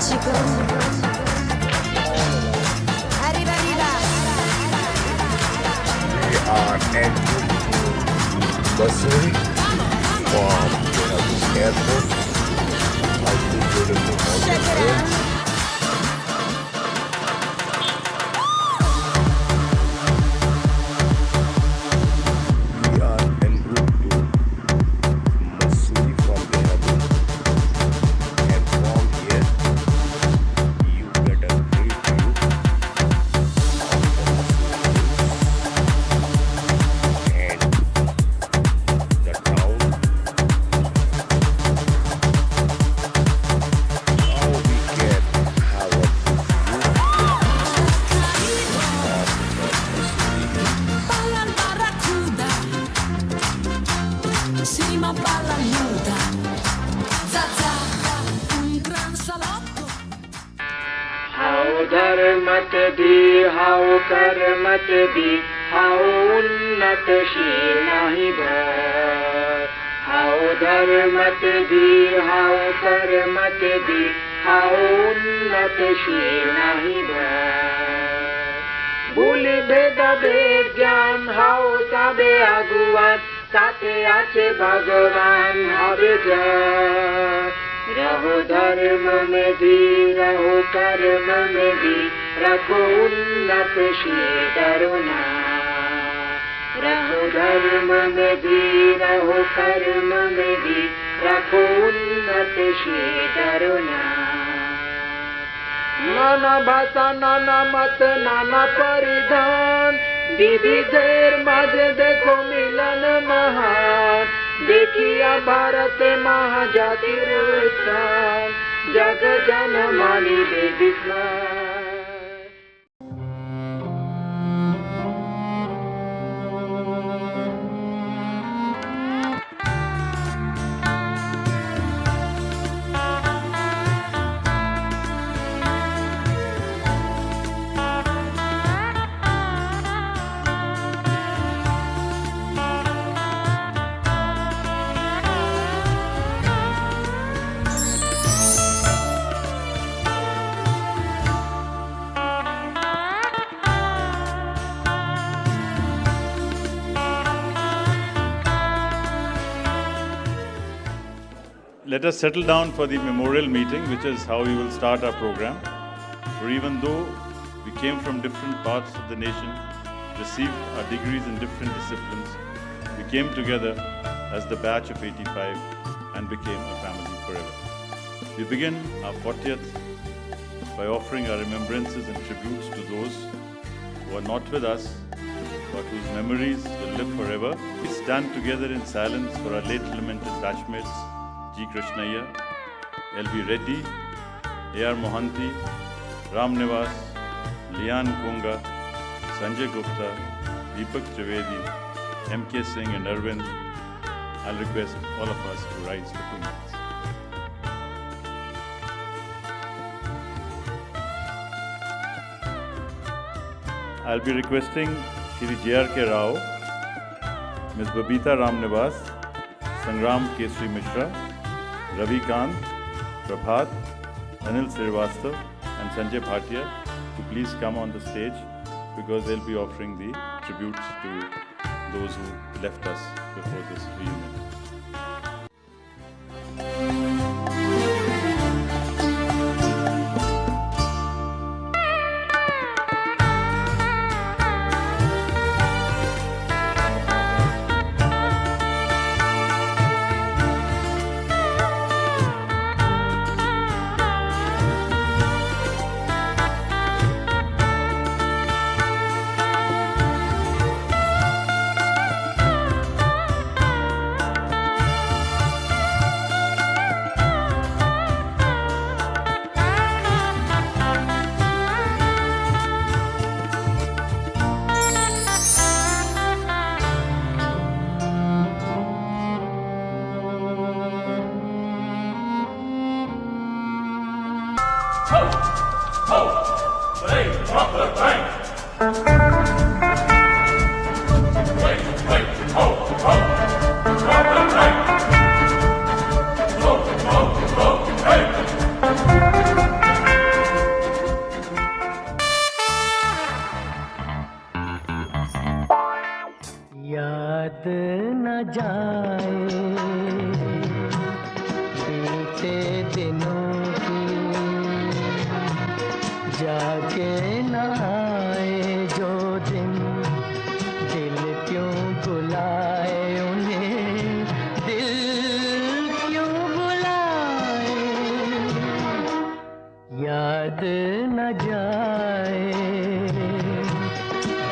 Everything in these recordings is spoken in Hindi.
Chico. Arriva, arriva. We are heading to Missouri from Airport. I think beautiful Check it out. mountains. We are en route to Missouri from Dehradun, and from here you get a great view of the Missouri and the town. Now we can have a view of the Missouri. Balla il barracuda, sì ma balla nuda, zazza, un gran salotto. हाउ धर्मत दी हाउ कर्मत दी हाउ उन्नतशील नाही भर हाउ धर्मत दी हाउ कर्मत दी हाउ उन्नतशील नाही भर भूली भेद भेद ज्ञान हाउ साबे आगुवान साथे आचे भगवान हरे जय रहो धर्म में भी रहो कर्म में भी रखो उन्नतशील करुणा रहो धर्म में भी रहो कर्म में भी रखो उन्नतशील करुणा नाना भाषा नाना मत नाना परिधान विविधेर माझे देखो मिलन महान देखिया भारत महाजातिर उत्थान जग जन मानी दे विस्मय Let us settle down for the memorial meeting, which is how we will start our program. For even though we came from different parts of the nation, received our degrees in different disciplines, we came together as the batch of 85 and became a family forever. We begin our 40th by offering our remembrances and tributes to those who are not with us, but whose memories will live forever. We stand together in silence for our late lamented batchmates, G. Krishnaiah, L.V. Reddy, A.R. Mohanty, Ram Nivas, Lian Konga, Sanjay Gupta, Deepak Trivedi, M.K. Singh and Arvind. I'll request all of us to rise for 2 minutes. I'll be requesting Shri J.R.K. Rao, Ms. Babita Ramnivas, Sangram Kesri Mishra, Ravi Kant, Prabhat, Anil Srivastava and Sanjay Bhatia to please come on the stage because they'll be offering the tributes to those who left us before this reunion. याद न जाए बीते दिनों की, जाके न आए जो दिन, दिल क्यों बुलाए उन्हें, दिल क्यों बुलाए। याद न जाए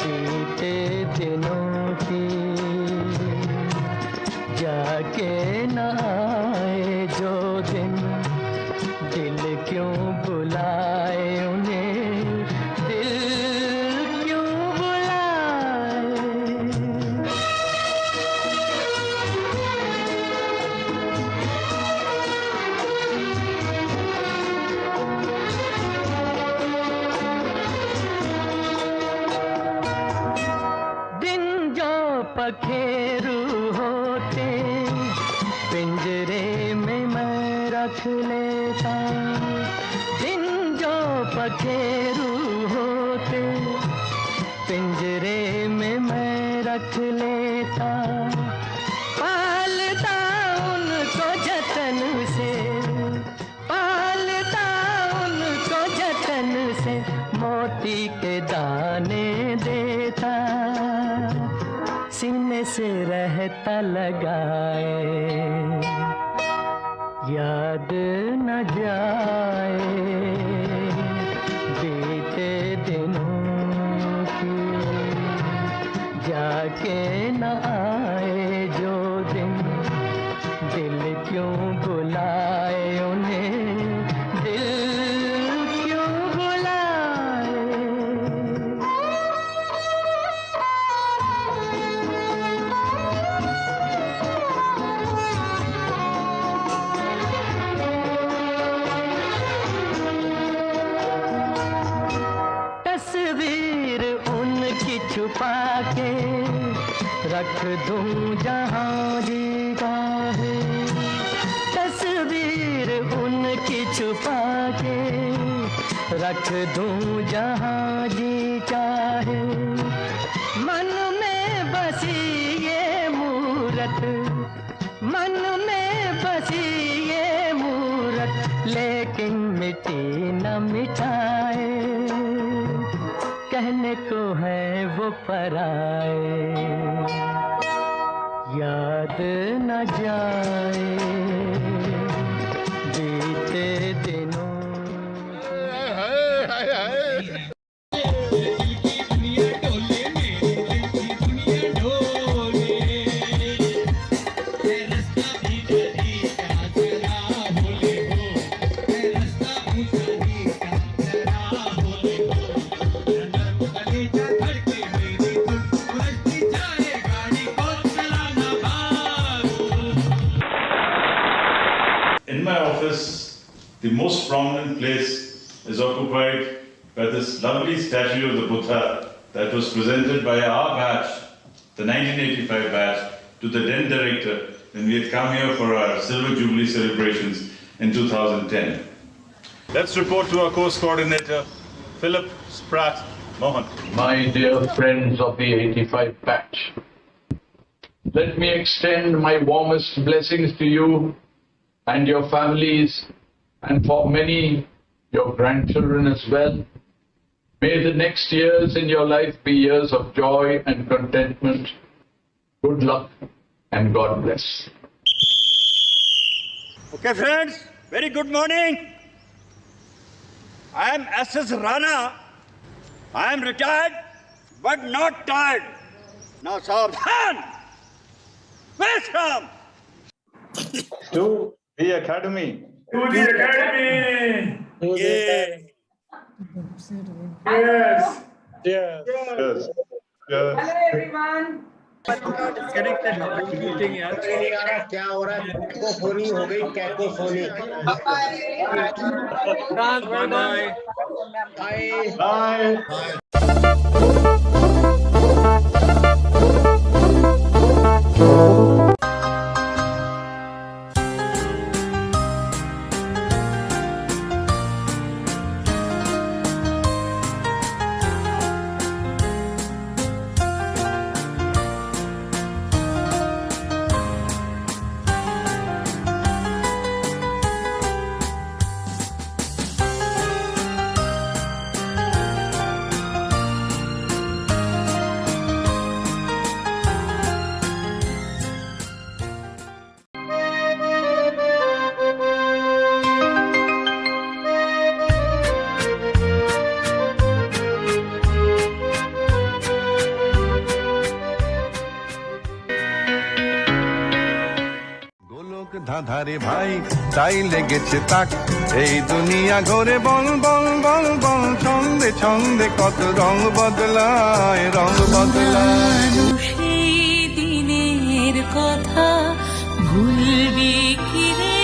बीते दिनों की, जाके न आए जो दिन, दिल क्यों बुलाए उन्हें, दिल क्यों बुलाए। दिन जो पखेरु होते, पिंजरे में मैं रख लेता। दिन जो पखेरु होते, पिंजरे में मैं रख लेता। पालता उनको जतन से, पालता उनको जतन से, मोती के दाने देता। सीने से रहता लगाए, याद न जाए बीते दिनों की, जाके न आए जो दिन, दिल क्यों बुलाए उन्हें, दिल क्यों बुलाए। तस्वीर उनकी छुपा के रख दूं जहां जी चाहे, तस्वीर उनकी छुपा के रख दूं जहां जी चाहे। मन में बसी ये मूरत, मन में बसी ये मूरत, लेकिन मिटी न मिटाए। कहने को है वो पराए, याद न जाए बीते दिनों। In my office, the most prominent place is occupied by this lovely statue of the Buddha that was presented by our batch, the 1985 batch, to the then director when we had come here for our Silver Jubilee celebrations in 2010. Let's report to our course coordinator, Philip Spratt Mohan. My dear friends of the 85 batch, let me extend my warmest blessings to you and your families, and for many, your grandchildren as well. May the next years in your life be years of joy and contentment. Good luck and God bless. Okay, friends, very good morning. I am S.S. Rana. I am retired, but not tired. Now, Saavdhan! Where's Ram? To the academy. To the academy. Yeah. Yes. Yes. Yes. Hello everyone. क्या हो रहा है? कैकोफोनी हो गई, कैकोफोनी। Bye. ধাঁধারে ভাই তাই লেগেছে তাক এই দুনিয়া ঘোরে বল বল বল বল ছন্দে ছন্দে কত রং বদলায় রং বদলায় সেই দিনের কথা ভুলবি কি রে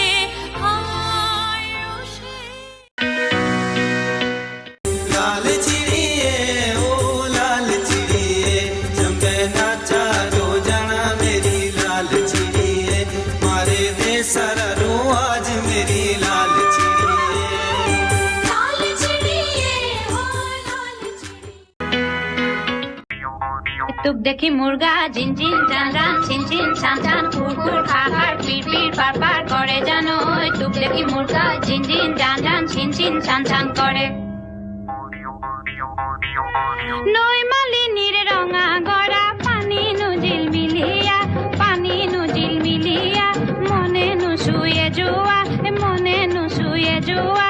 হায় ও সেই लाल चिड़िए ओ लाल चिड़िए जंबे नाचा दो जना मेरी लाल चिड़िए मारे दे सारा रो आज मेरी लाल चिड़िए লাল চিড়িয়ে ও লাল চিড়িয়ে টুক দেখি মুরগা ঝিনঝিন চান চান ছিনছিন ছান ছান কুকুর খাকার পিড় পিড় পার পার করে জানো টুক দেখি মুরগা ঝিনঝিন চান চান ছিনছিন ছান ছান করে নই মালিনীর রঙা গড়া পানি নুজিল মিলিয়া মনে নু শুয়ে জুয়া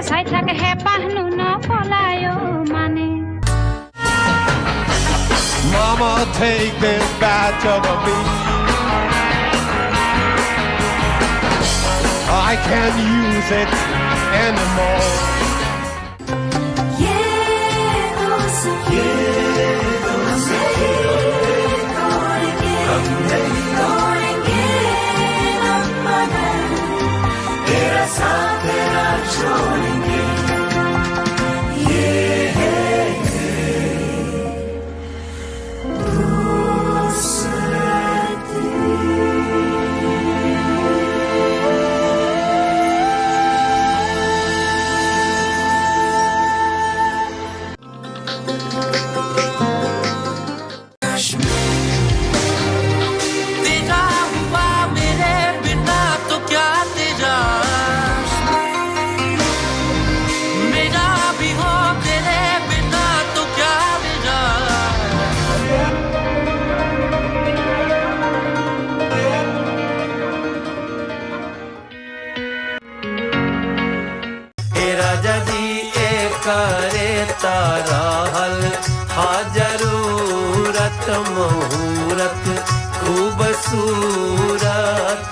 সাই থাকে হে পাহনু ন পলায় মানে Mama, take this back to the beat. I can't use it anymore. तेरा साथ तेरा छोड़ेंगे तेरा हुआ मेरे बिना तो क्या तेरा मेरा भी हो तेरे बिना तो क्या मेरा हे राजा जी एक करे तारा हल हाजरूरत मुहूर्त खूबसूरत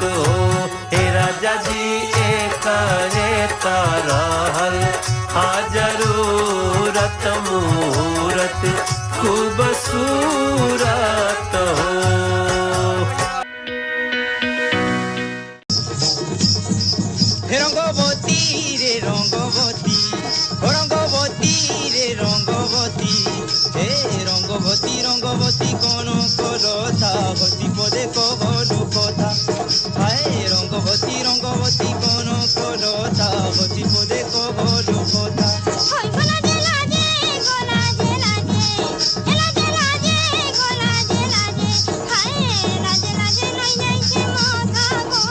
हो हे राजा जी एक करे तारा हल हाजरूरत मुहूर्त खूबसूरत हो রঙ্গবতী রে রঙ্গবতী ও রঙ্গবতী রে রঙ্গবতী হে রঙ্গবতী রঙ্গবতী কোন কথা হতি পদে কবলু কথা হায় রঙ্গবতী রঙ্গবতী কোন কথা হতি পদে কবলু কথা হয় গোলা জে লাজে হায় লাজে নাই নাই সে মাথা গো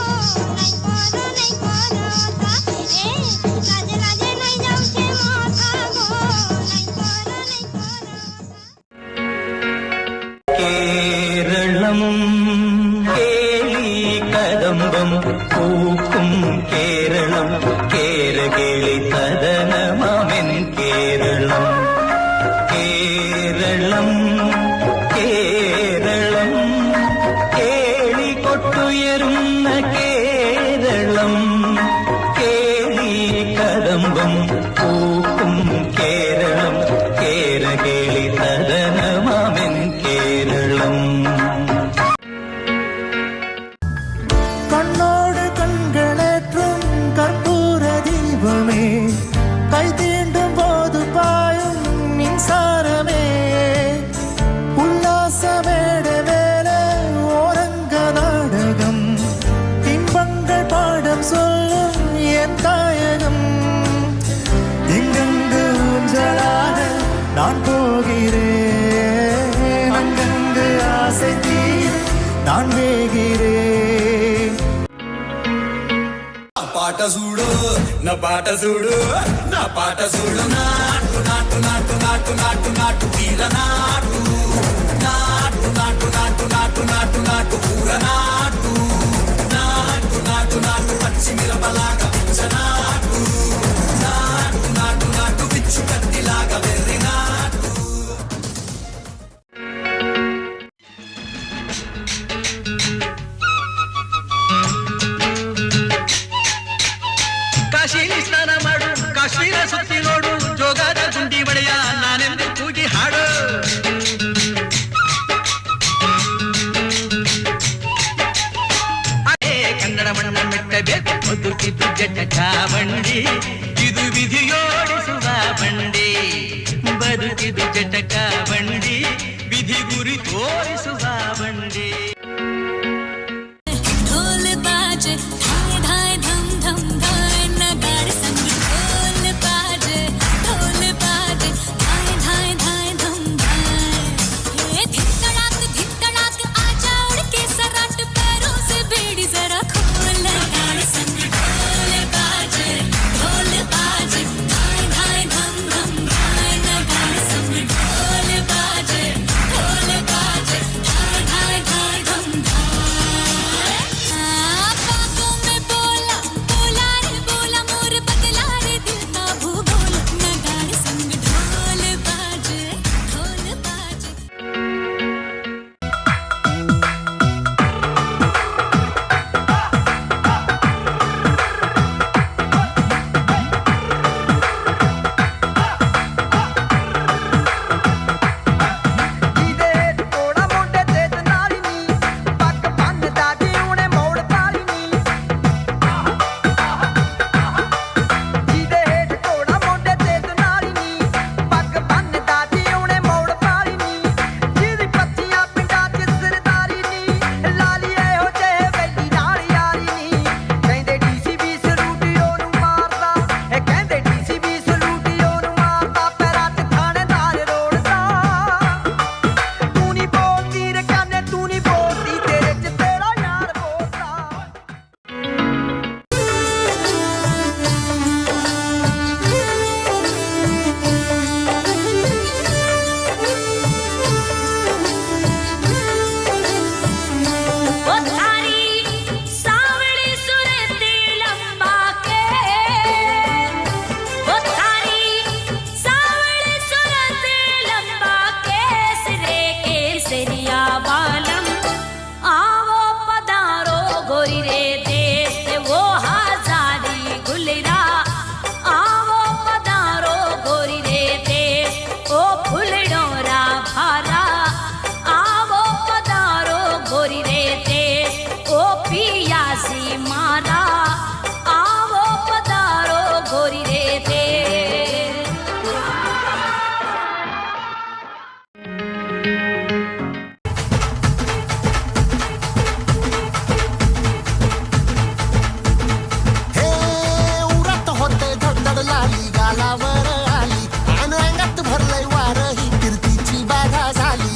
নাই করো তা এ লাজে নাই যাও সে মাথা গো নাই করো കേരളം കേളി കദംബം പൂക്കും കേരളം കേരകേളി തദനമവൻ കേരളം കേരളം കേരളം കേളി കൊട്ടുയരുന്ന കേരളം കേളി കദംബം പൂക്കും കേരളം കേരകേളി തദനമവൻ കേരളം கண்ணோடு கண்களேற்றும் கற்பூர தீபமே கை தீண்டும் போது பாயும் மின்சாரமே உல்லாசமேடு மேல ஓரங்க நாடகம் இன்பங்கள் பாடம் சொல்லும் என் தாயகம் இங்கங்கு ஊஞ்சலாக நான் போகிறேன் அங்கங்கு ஆசை தீர நான் வேகிறேன் పాట చూడు నా పాట చూడు నా పాట చూడు నాటు నాటు నాటు నాటు నాటు నాటు తీర నాటు నాటు నాటు నాటు నాటు నాటు నాటు కూర నాటు నాటు నాటు నాటు పచ్చి మిరపలాగా నాటు నాటు నాటు నాటు పిచ్చు కత్తిలాగా వెర్రి నాటు ಜಟಕ ಬಂಡಿ ಇದು ವಿಧಿಯೋಡಿಸುವ ಬಂಡಿ ಬದುಕಿದು ಜಟಕ ಬಂಡಿ ವಿಧಿ ಗುರಿ ತೋರಿಸುವ ಬಂಡಿ ढोल बाजे धाय धाय धम धम धाय नगाड़ संग ढोल बाजे धाय धाय धाय धम धाय ये धिक तड़ाक आजा उड़ के सराट पैरों से बेड़ी जरा खोल नगाड़ संग ढोल बाजे धाय धाय धम धम धाय नगाड़ संग ढोल बाजे धाय धाय धाय धम धाय बातों में बोला बोला रे बोला मोर बदला रे दिल का भूगोल नगाड़ संग ढोल बाजे ਜਿਹਦੇ ਕੋੜਾ ਮੁੰਡੇ ਤੇ ਦਨਾਲੀ ਨੀ ਪੱਗ ਬੰਨਦਾ ਜੀ ਉਹਨੇ ਮੋੜ ਪਾਲੀ ਨੀ ਜਿਹਦੇ ਹੇਠ ਕੋੜਾ ਮੁੰਡੇ ਤੇ ਦਨਾਲੀ ਨੀ ਪੱਗ ਬੰਨਦਾ ਜੀ ਉਹਨੇ ਮੋੜ ਪਾਲੀ ਨੀ ਜਿਹਦੀ ਪੱਤੀਆਂ ਪਿੰਡਾਂ 'ਚ ਸਰਦਾਰੀ ਨੀ ਲਾਲੀ ਇਹੋ ਜਿਹੇ ਬੈਲੀ ਨਾਲ ਯਾਰੀ ਨੀ ਕਹਿੰਦੇ ਡੀਸੀਬੀ ਸਲੂਟੀ ਉਹਨੂੰ ਮਾਰਦਾ ਇਹ ਕਹਿੰਦੇ ਡੀਸੀਬੀ ਸਲੂਟੀ ਉਹਨੂੰ ਮਾਰਦਾ ਪੈਰਾਂ 'ਚ ਥਾਣੇਦਾਰ ਰੋੜਦਾ ਤੂੰ ਨਹੀਂ ਬੋਲਦੀ ਰੇ ਕਾਨੇ ਤੂੰ ਨਹੀਂ ਬੋਲਦੀ ਤੇਰੇ 'ਚ ਤੇਰਾ ਯਾਰ ਬੋਲਦਾ वो थारी सावड़ी सुरती लंबा के वो थारी सावड़ी सुरती लंबा के सिरे के सिरिया बालम आवो पधारो गोरी रे देश से वो हजारी गुलरा आवो पधारो गोरी रे देश ओ फुलडोरा भारा आवो पधारो गोरी रे देश ओ पियासी मारा आवो पधारो गोरी रे देश हे उरत होते धडधड लाली गालावर आली आणि अंगात भरलंय वार ही कीर्तीची बाधा झाली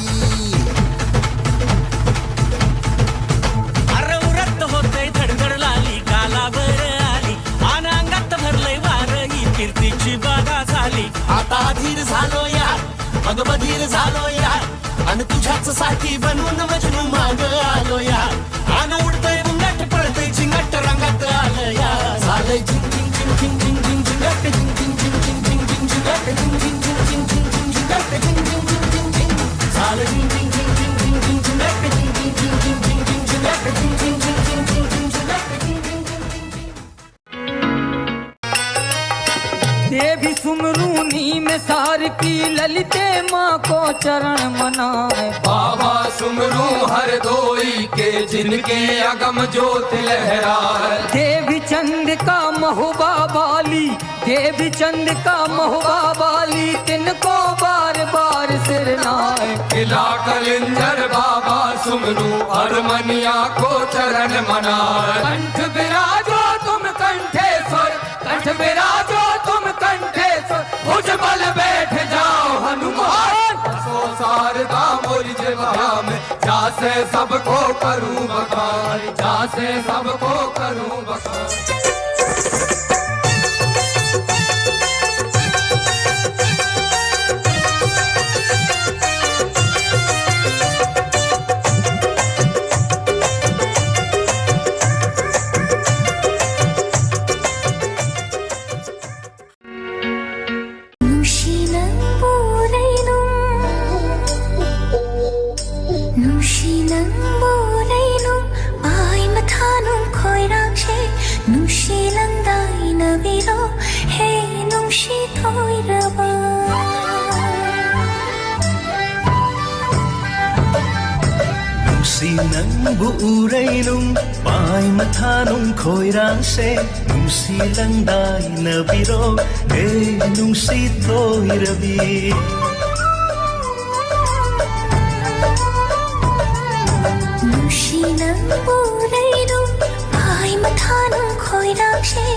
अरे उरत होते धडधड लाली गालावर आली आणि अंगात भरलंय वार ही कीर्तीची बाधा झाली आता अधीर झालो यार मग बधीर झालो यार आणि तुझ्याच साठी बनवून मजनू माग आलो यार आणि उडतंय बुंगाट पळतंय झिंगाट रंगात आलं यार झालंय झिंग झिंग झिंग झिंग झिंग झिंग झिंगाट झिंग झिंग झिंग झिंग झिंग झिंग झिंगाट झिंग झिंग झिंग झिंग झिंग झिंग झिंगाट झिंग झिंग झिंग झिंग झिंग झालं झिंग झिंग झिंग झिंग झिंग झिंग झिंगाट झिंग झिंग झिंग झिंग झिंग झिंग झिंगाट झिंग झिंग झिंग झिंग झिंग झिंग झिंगाट झिंग झिंग झिंग देवी सुमरूनी में सार की ललिते माँ को चरण मनाए बाबा सुमरू हर दोई के जिनके अगम ज्योत लहराए देवी चंद का महुबा बाली देवी चंद का महुबा बाली तिनको बार बार सिरनाए किला कलिंदर बाबा सुमरू अरमनिया को चरण मनाए कंठ बिराजो तुम कंठेश्वर कंठ बिराजो तुम कंठेश्वर भुज बल बैठ जाओ हनुमान सो शारदा मोरी जगह में जासे सबको करूं बखान जासे सबको करूं बखान Nangbu urailum pai mathanung khoirang se nungsi langdai na biro he nungsi toirabi Nungsi nangbureirum pai mathanung khoirang se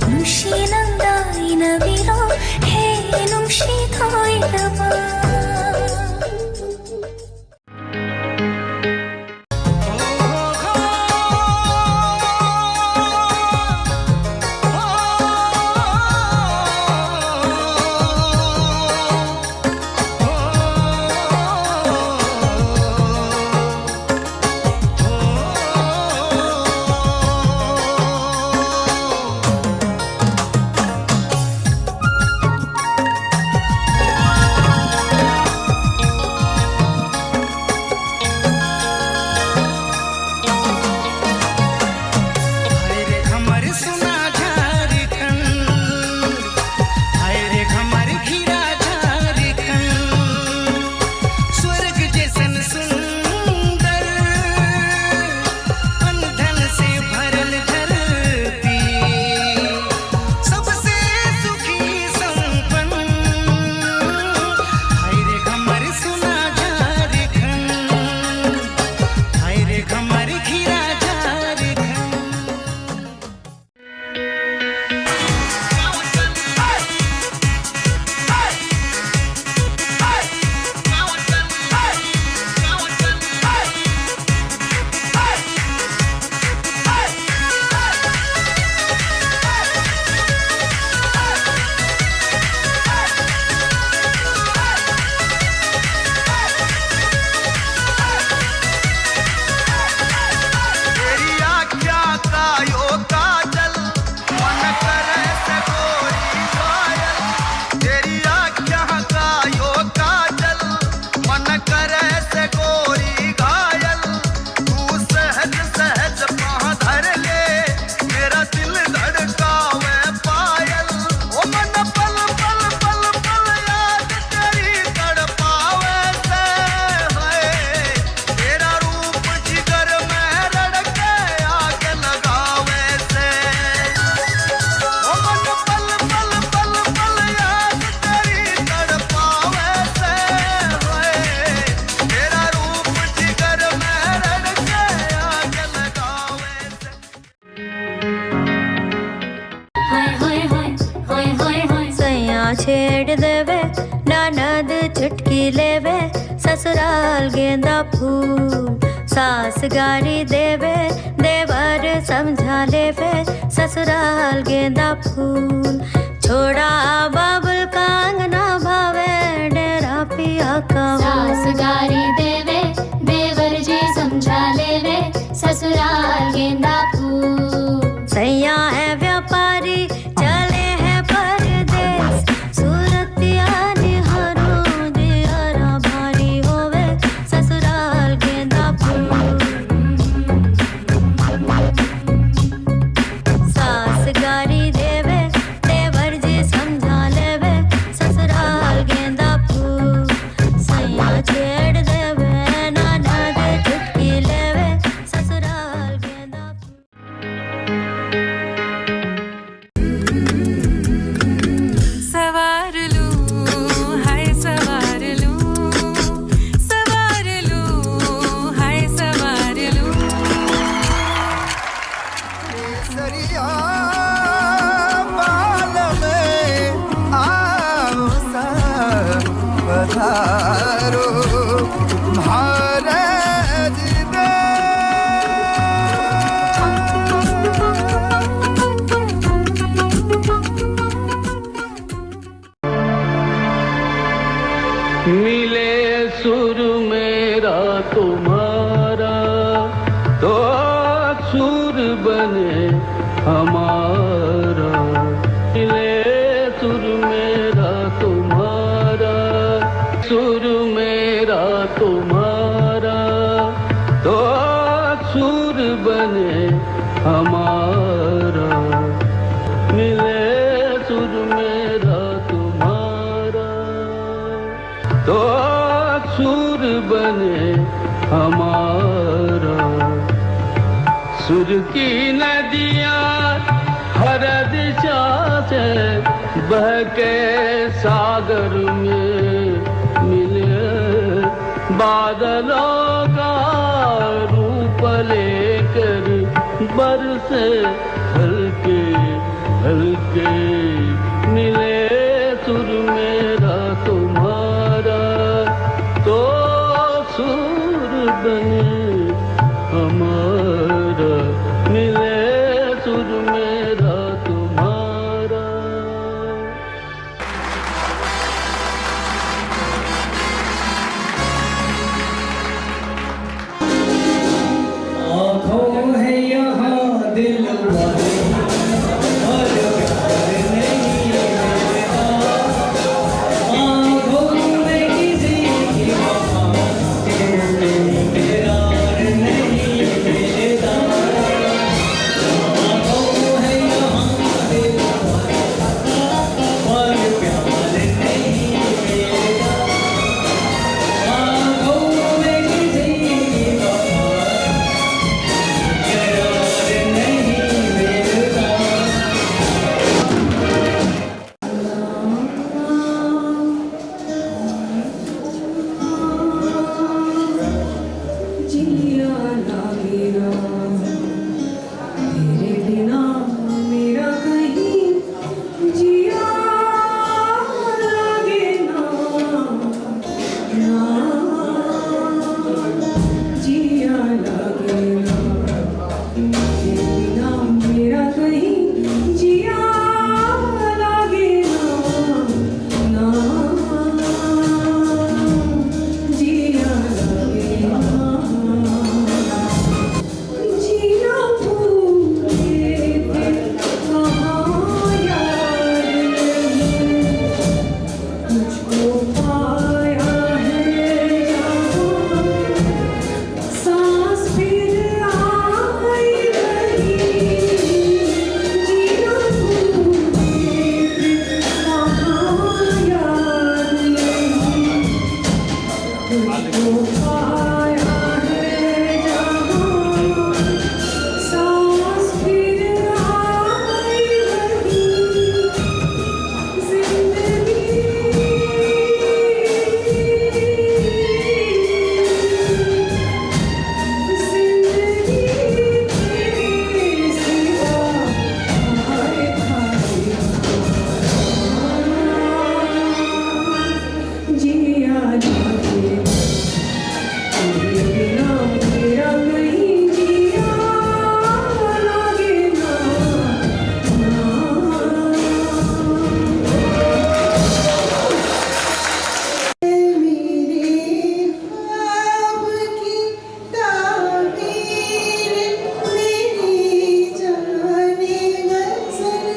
nungsi langdai na biro he nungsi toiraba छेड़ देवे ननद चुटकी लेवे ससुराल गेंदा फूल सास गारी देवे देवर समझा लेवे ससुराल गेंदा फूल छोड़ा बाबुल का अंगना भावे डेरा पिया का सास गारी देवे देवर जी समझा लेवे ससुराल गेंदा फूल सैया है व्यापारी चले हैं परदेस सूरतिया निहारो दियारा भारी होवे ससुराल गेंदा फूल सास गारी देवे देवर जी समझा लेवे ससुराल गेंदा फूल सैया छेड़ देवे ननद चुटकी लेवे ससुराल गेंदा सवार लूं हाय सवार लूं हाय सवार लूं सरिया बाल में आओ सा पधारो महाराज रे मिले सुर मेरा तुम्हारा तो सुर बने हमारा मिले सुर मेरा तुम्हारा सुर मेरा तुम्हारा तो सुर बने हमारा मिले सुर मेरा तुम्हारा तो सुर बने हमारा। सुर की नदियाँ हर दिशा से बह के सागर में मिले, बादलों का रूप लेकर बरसे हल्के हल्के, मिले सुर मेरा तुम्हारा तो सुर बने हमारा, मिले सुर मेरा तुम्हारा। आँखों है यहाँ दिल वाले और प्यार नहीं मिलता, आँखों में किसी की वफा करार नहीं मिलता। आँखों है यहाँ दिल वाले और प्यार नहीं मिलता, आँखों में किसी की वफा करार नहीं मिलता। जिया लागे ना तेरे बिना मेरा कहीं जिया लागे ना, जिया लागे ना तेरे बिना मेरा कहीं जिया लागे ना, जिया लागे ना। जीना भूले थे कहाँ यार नहीं, तुझको पाया है जहाँ सांस फिर आई नहीं। जीना भूले थे कहाँ यार नहीं, तुझको पाया है जहाँ सांस फिर आई नहीं। जिंदगी तेरे सिवा हाय खाली, जिया लागे तेरे बिना मेरा कहीं जिया लागे ना। मेरे ख्वाब की ताबीर मेरी जाने गज़ल,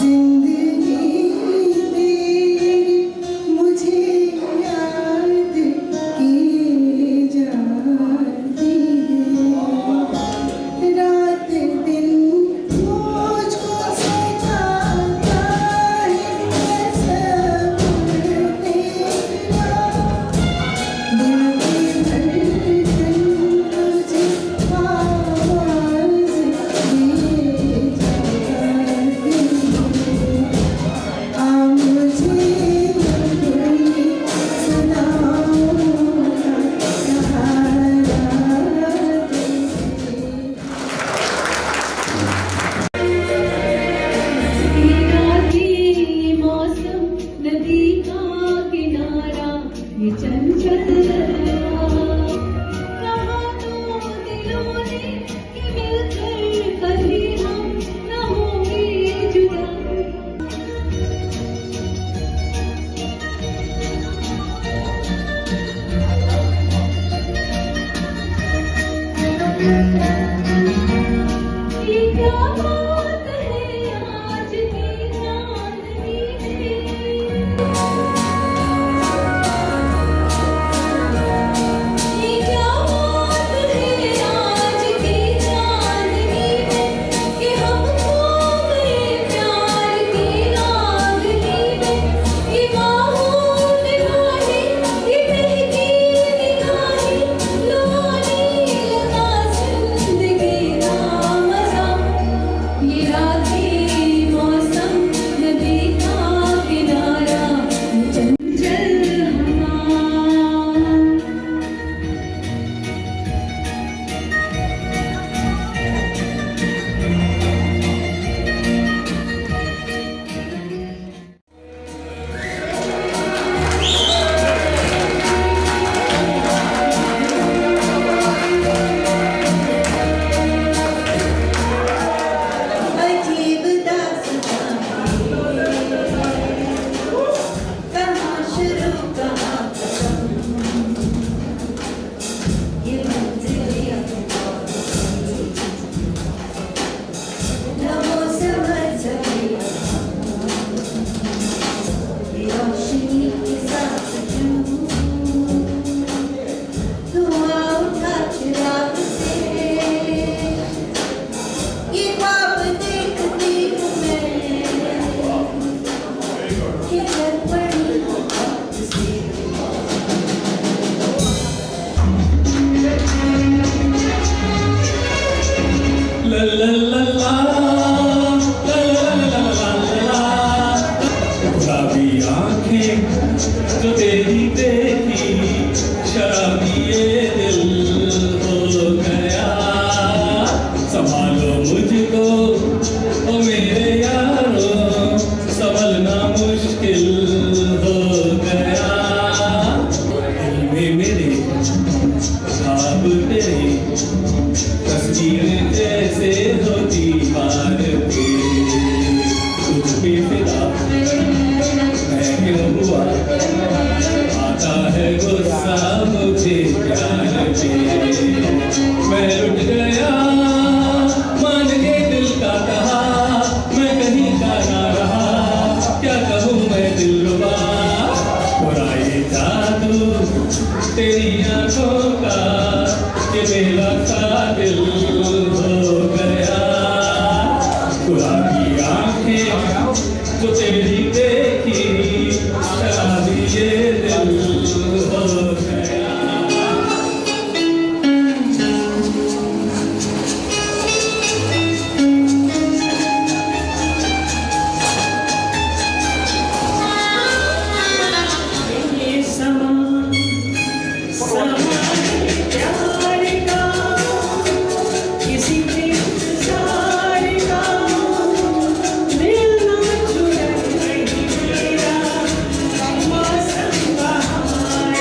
जिंदगी तेरी मुझे याद किए जाती है, रात दिन मुझको सताता है सब्र तेरा, दिल की धड़कन मुझे आवाज़ दिए जाती है, आ मुझे कोई सदाओं का सहारा दे। मौसम नदी का किनारा ये चंचल कहा तो दिलों ने कि मिलकर कभी हम न होंगे जुदा। ये क्या बात है आज की चांदनी में, ये क्या बात है आज की चांदनी में, कि हम खो गए प्यार की रागनी में। ये बाहों में बाहें, ये बहकी निगाहें, तस्वीरें जैसे होती पार पे तुझ पे फिदा मैं क्यों हुआ आता है गुस्सा मुझे प्यार पे मैं लुट गया मान के दिल का कहा मैं कहीं का ना रहा क्या कहूँ मैं दिलरुबा थोड़ा ये जादू तेरी आंखों का कि मेरा कातिल हो गया खुदा की आंखें जो तेरी देखी शराबी ये दिल हो गया ये समा प्यार का किसी के इंतजार का दिल न छुड़े नहीं मेरा मौसम बहार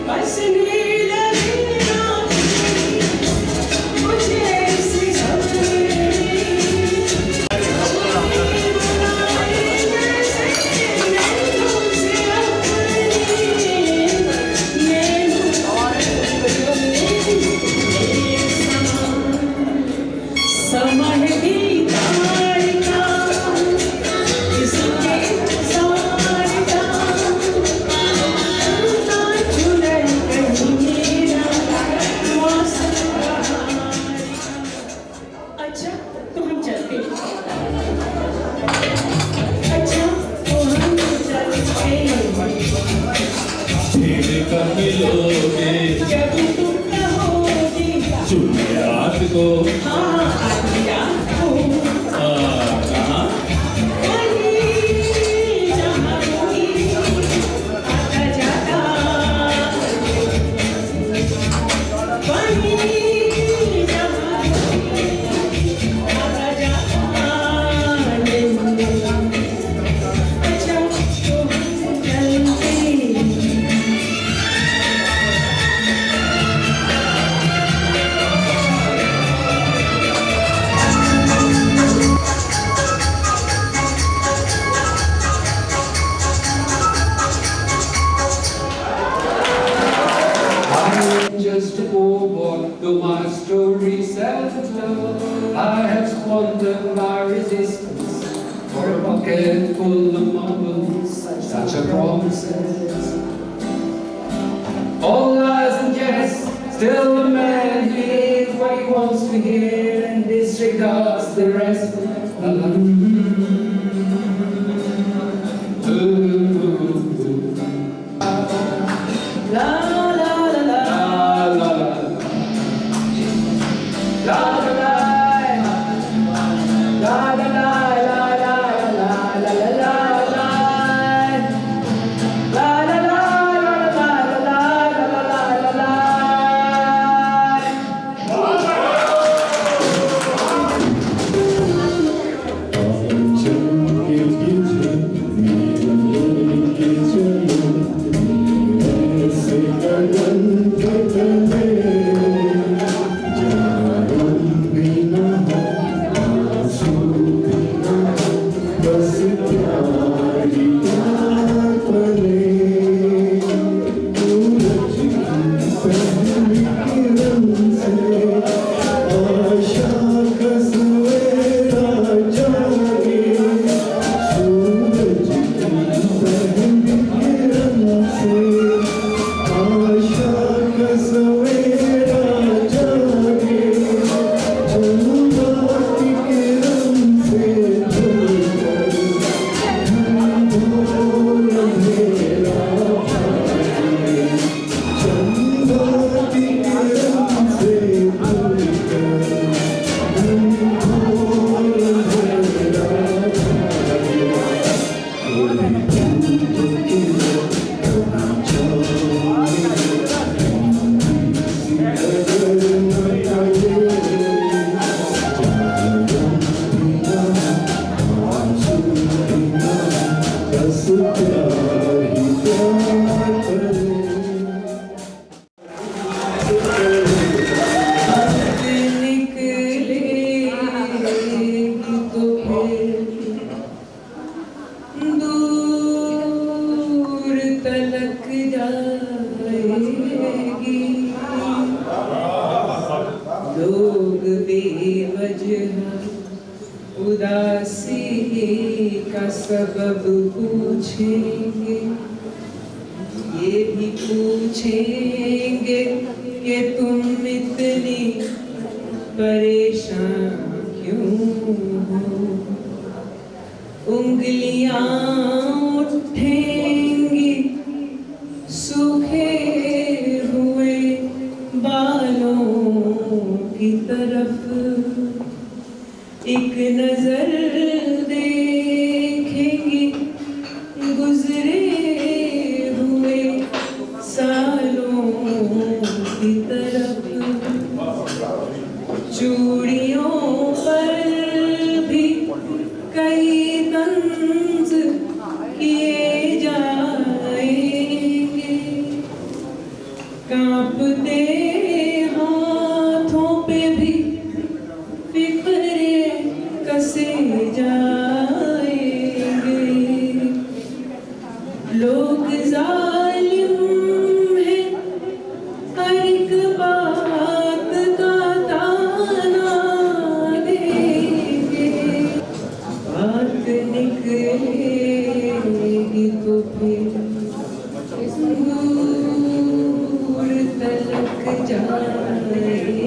बस नील नीला मुझे ऐसी समय की तार का किसके इंतजार का ना छुड़े कहीं मेरा मौसम बहार अच्छा तो हम चलते अच्छा तो हम चलते फिर कभी लोगे जब तुम कहोगे चुने रात को हाँ आ गया हो कहाँ कहीं जहाँ कोई आता जाता कहीं जहाँ कोई आता जाता अच्छा तो हम चलते just a poor boy, though my story sells love. I have squandered my resistance for a pocket full of marbles, such a promises. All lies and jest, still the man hears what he wants to hear and disregards the rest. La la प्यार ही प्यार जाएगी। लोग बेवजह उदासी का सबब पूछेंगे, ये भी पूछेंगे कि तुम इतनी परेशान क्यों हो। उंगलियां उठेंगी सूखे हुए बालों की तरफ, एक नजर देखेंगी गुजरे हुए सालों की तरफ। चूड़ियों पर भी कई तंज किए जाएंगे, कांपते हाथों पे भी फिक्रे कसे जाएंगे। लोग जालिम हैं, हर एक बात का ताना देंगे। बात निकलेगी तो फिर दूर तलक जाएगी।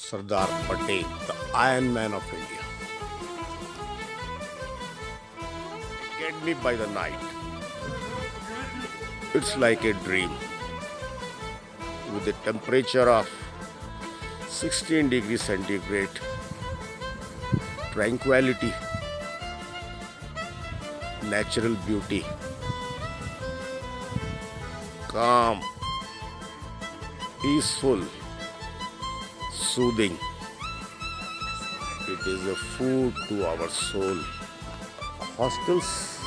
Sardar Patel, the Iron Man of India. Get me by the night. It's like a dream. With a temperature of 16 degrees centigrade, tranquility, natural beauty, calm, peaceful, soothing. It is a food to our soul. Hostels,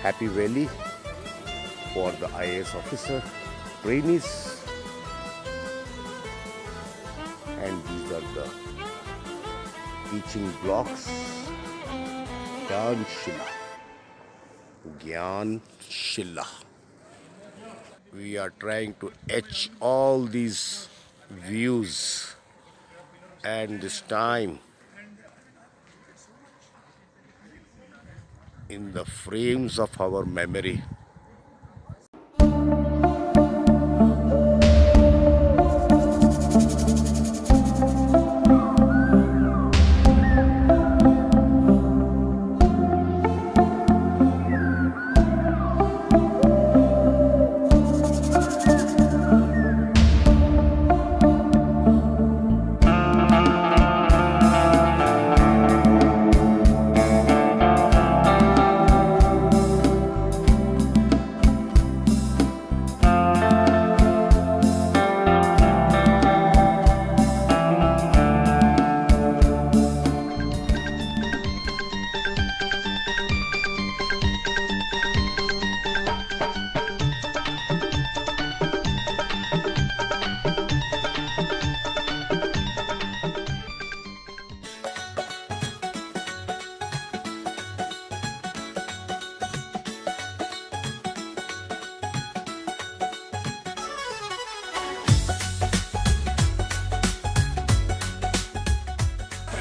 Happy Valley for the IAS officer, trainees, and these are the teaching blocks. Gyan Shilla. We are trying to etch all these views and this time in the frames of our memory.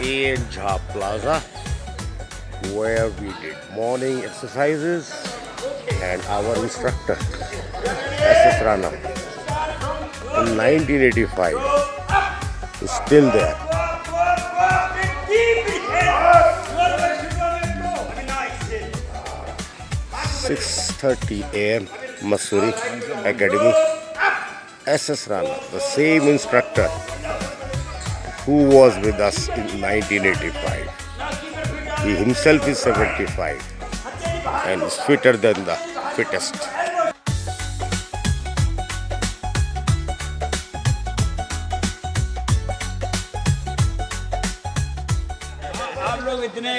A and Jha Plaza, where we did morning exercises, and our instructor SS Rana in 1985 is still there. 6:30 a.m. Masuri Academy. SS Rana, the same instructor who was with us in 1985. He himself is 75 and is fitter than the fittest. आप लोग इतने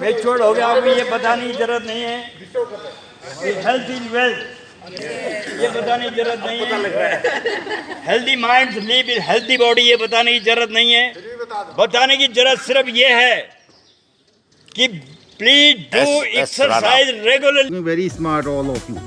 मेच्योर हो गए, आपको ये बताने की जरूरत नहीं है हेल्थ इज वेल्थ, ये बताने की जरूरत नहीं है। हेल्दी माइंड लीव इन हेल्दी बॉडी, ये बताने की जरूरत नहीं है। बताने की जरूरत सिर्फ ये है कि please do exercise regularly. Very smart, all of you.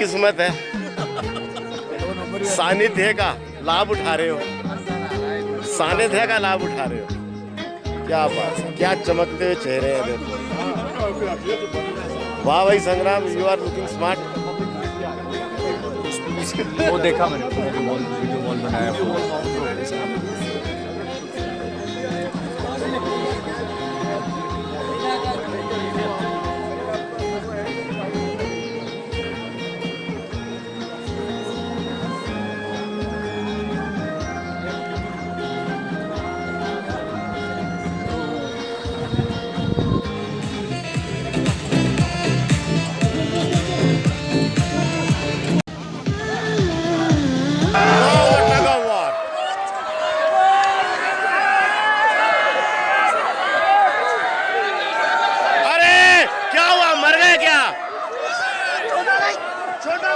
किस्मत है, सानिध्य का लाभ उठा रहे हो, सानिध्य का लाभ उठा रहे हो। क्या बात है, क्या चमकते हुए चेहरे हैं देखो। वाह भाई संग्राम, यू आर लुकिंग स्मार्ट। वो देखा मैंने, वीडियो मॉल बनाया। अरे क्या हुआ, मर गए क्या? चला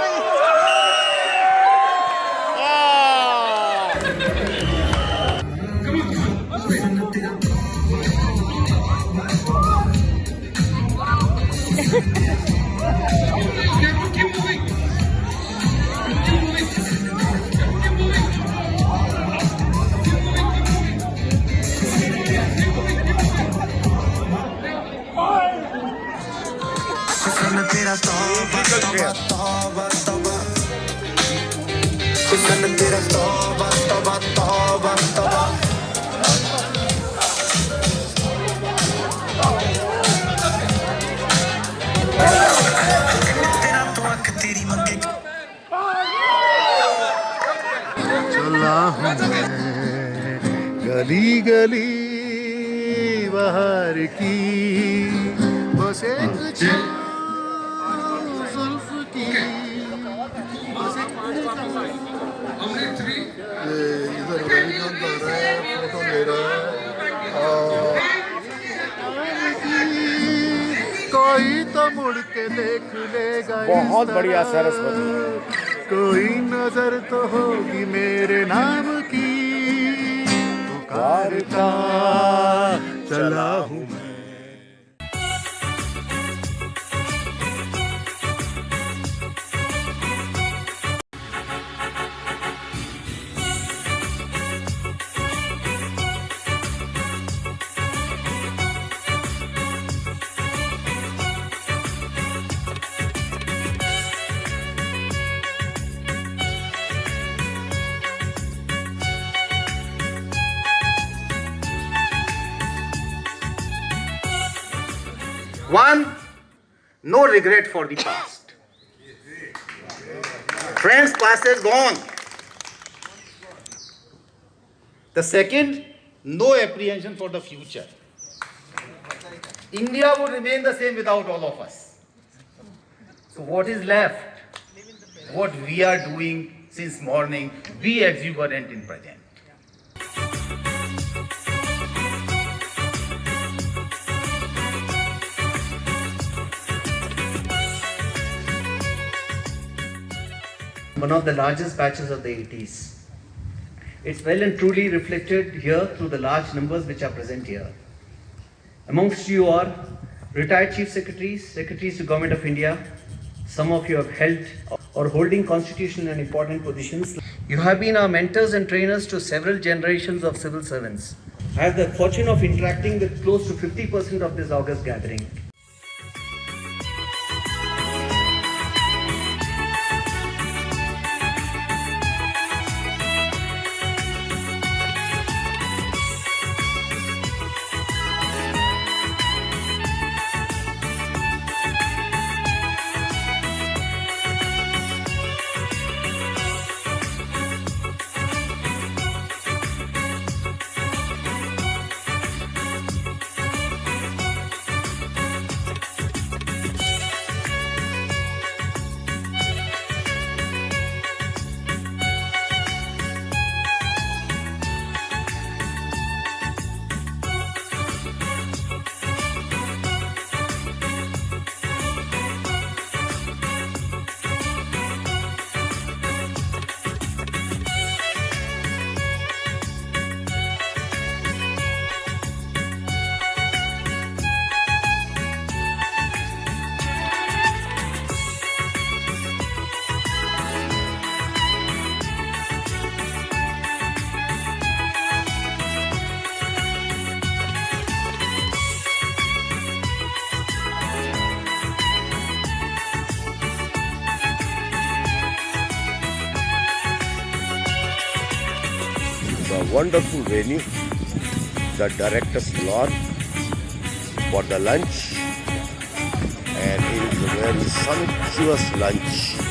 हूँ मैं गली गली बाहर की, बस एक जुल्फ की, इधर फोटो ले रहा कोई तो मुड़ के देख लेगा। बहुत बढ़िया सरस्वती। कोई नजर तो होगी मेरे नाम की, पुकारता चला हूँ मैं। One, no regret for the past. Friends, past is gone. The second, no apprehension for the future. India would remain the same without all of us. So what is left? What we are doing since morning, be exuberant in present. One of the largest batches of the 80s. It's well and truly reflected here through the large numbers which are present here. Amongst you are retired chief secretaries, secretaries to Government of India. Some of you have held or holding constitutional and important positions. You have been our mentors and trainers to several generations of civil servants. I have the fortune of interacting with close to 50% of this august gathering. a wonderful venue, the director's lawn for the lunch, and it is a very sumptuous lunch.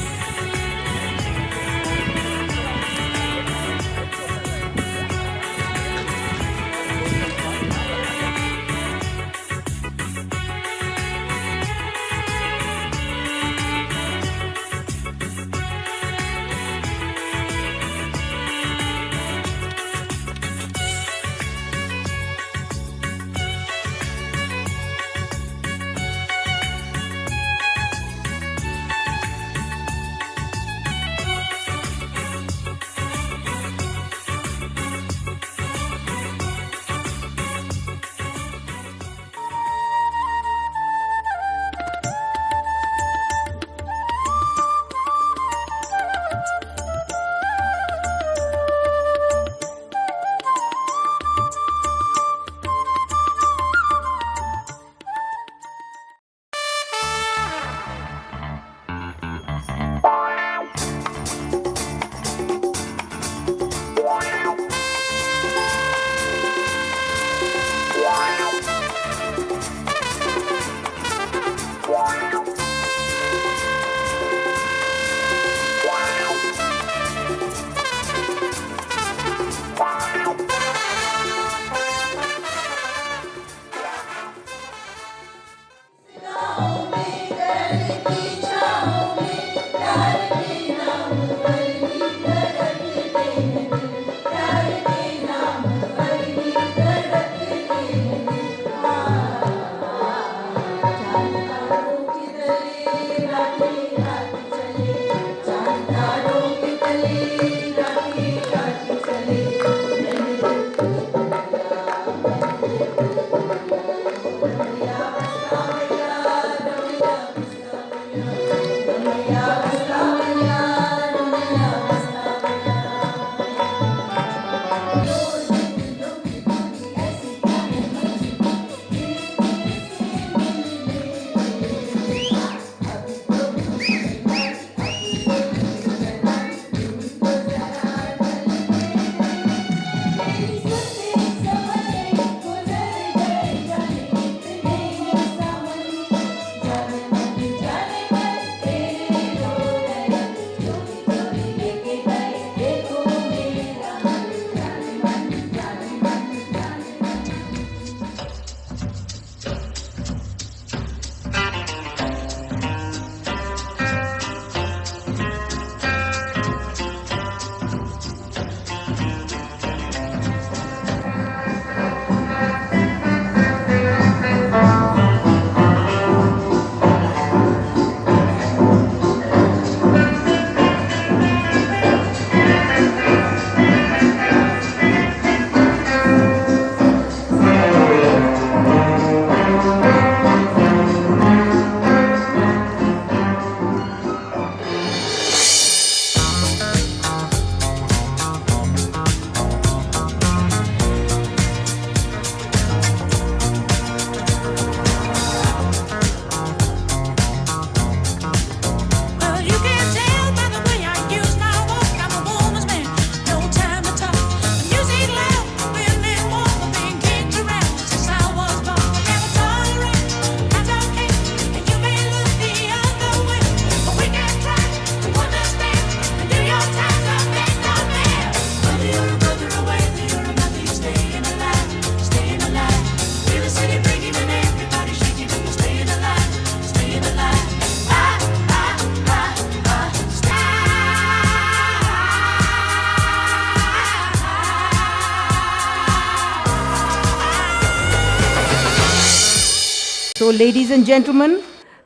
So, ladies and gentlemen,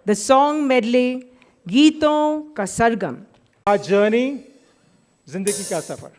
the song medley गीतों का सरगम. Our journey, जिंदगी का सफर.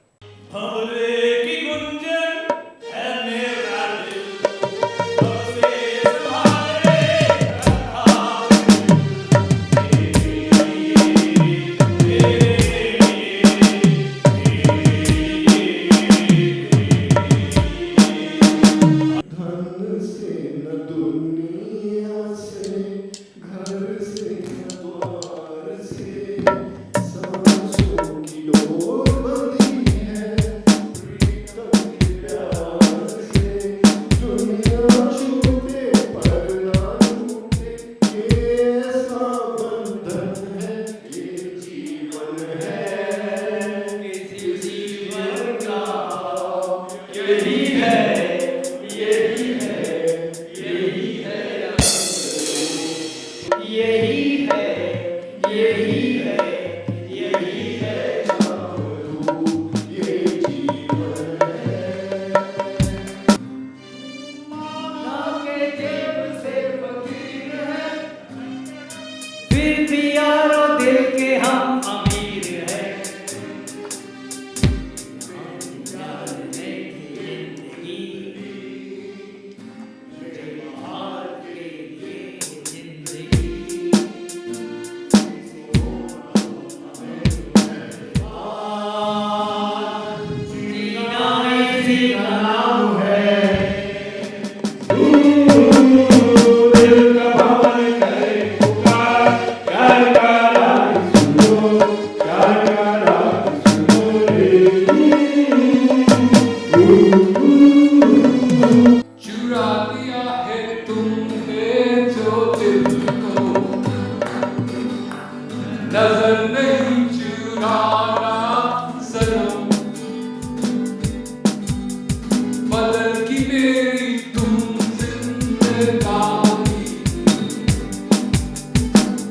मेरी तुम जिंदगानी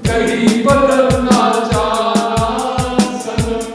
कहीं बदलना चाहा सनम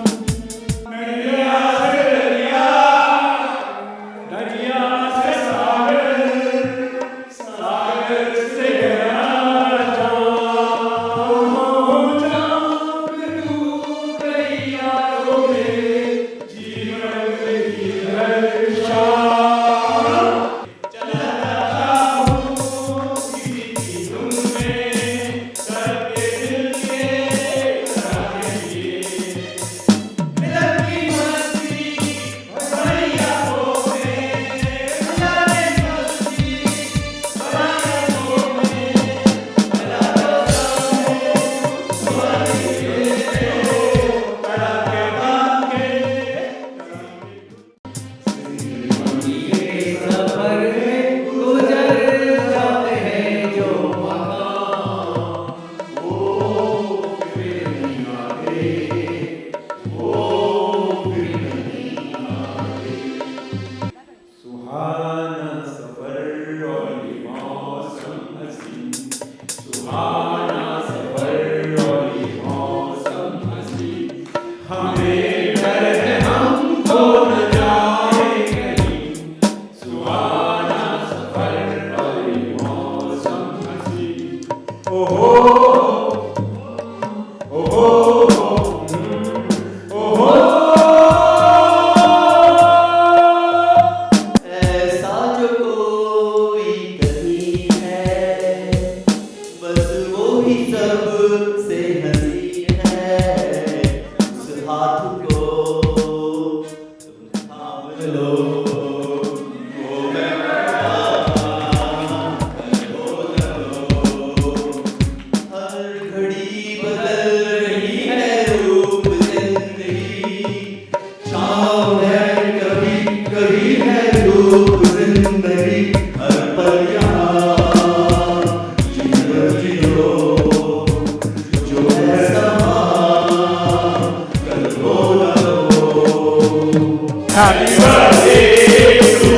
Happy birthday to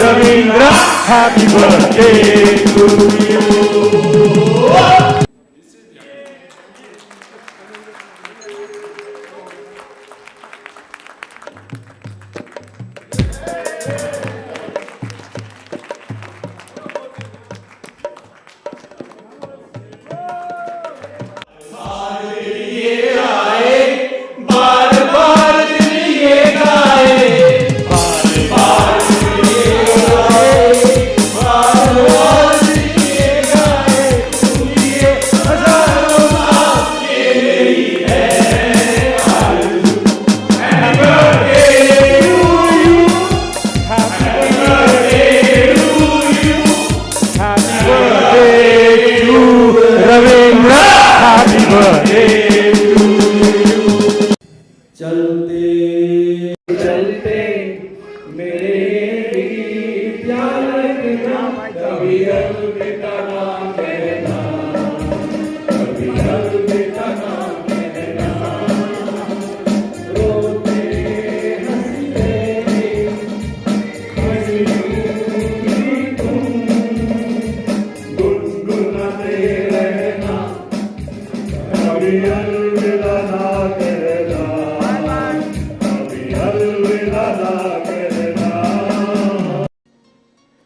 Ravindra. Happy birthday to you.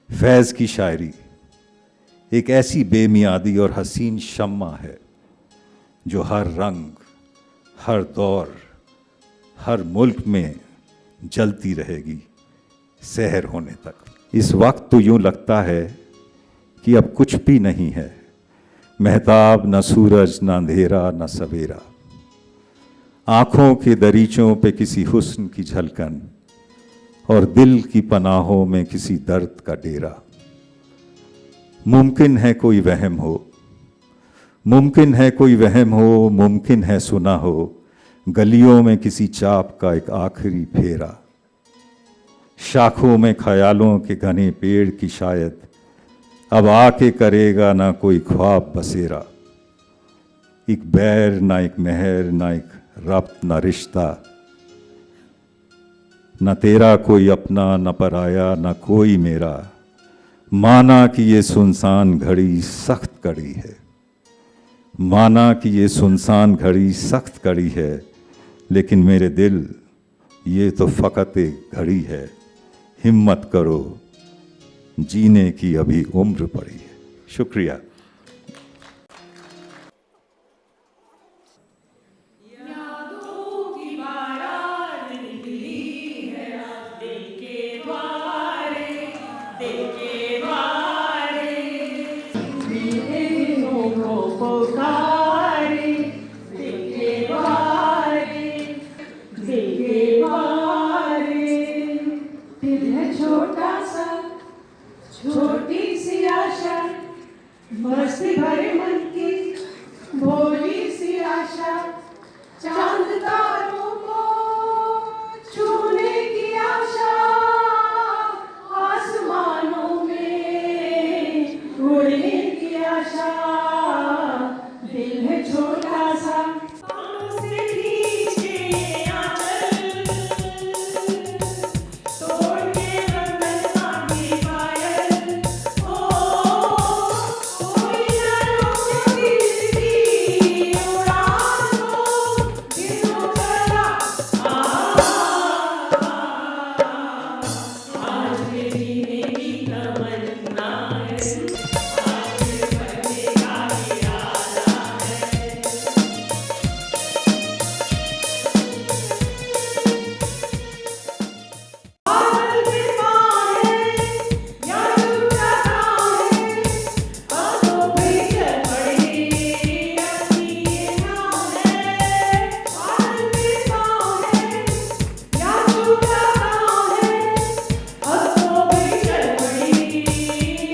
फैज़ की शायरी एक ऐसी बेमियादी और हसीन शम्मा है जो हर रंग, हर दौर, हर मुल्क में जलती रहेगी सहर होने तक। इस वक्त तो यूं लगता है कि अब कुछ भी नहीं है, महताब न सूरज न अंधेरा न सवेरा, आँखों के दरीचों पे किसी हुस्न की झलकन और दिल की पनाहों में किसी दर्द का डेरा। मुमकिन है कोई वहम हो, मुमकिन है कोई वहम हो, मुमकिन है सुना हो गलियों में किसी चाप का एक आखिरी फेरा। शाखों में ख्यालों के घने पेड़ की शायद अब आके करेगा ना कोई ख्वाब बसेरा। एक बैर ना एक मेहर ना एक रब्त ना रिश्ता, न तेरा कोई अपना न पराया न कोई मेरा, माना कि ये सुनसान घड़ी सख्त कड़ी है, माना कि ये सुनसान घड़ी सख्त कड़ी है, लेकिन मेरे दिल ये तो फ़कत एक घड़ी है। हिम्मत करो, जीने की अभी उम्र पड़ी है। शुक्रिया। छोटा सा छोटी सी आशा, मस्ती भरे मन की भोली सी आशा, चांद तारों को छूने की आशा, आसमानों में उड़ने की आशा, दिल है छोटा सा से खींचे आंचल, तोड़ के बंधन मांगी पायल, ओ कोई ना रोके दिल की उड़ान को, दिलों चला आज मेरी जीने की तमन्ना है, आज मरने का इरादा है। बादल पे पाए या टूटा है, आंखों पे चल पड़ी अपनी ये नाव है। बादल पे पाए या टूटा है, आंखों पे चल पड़ी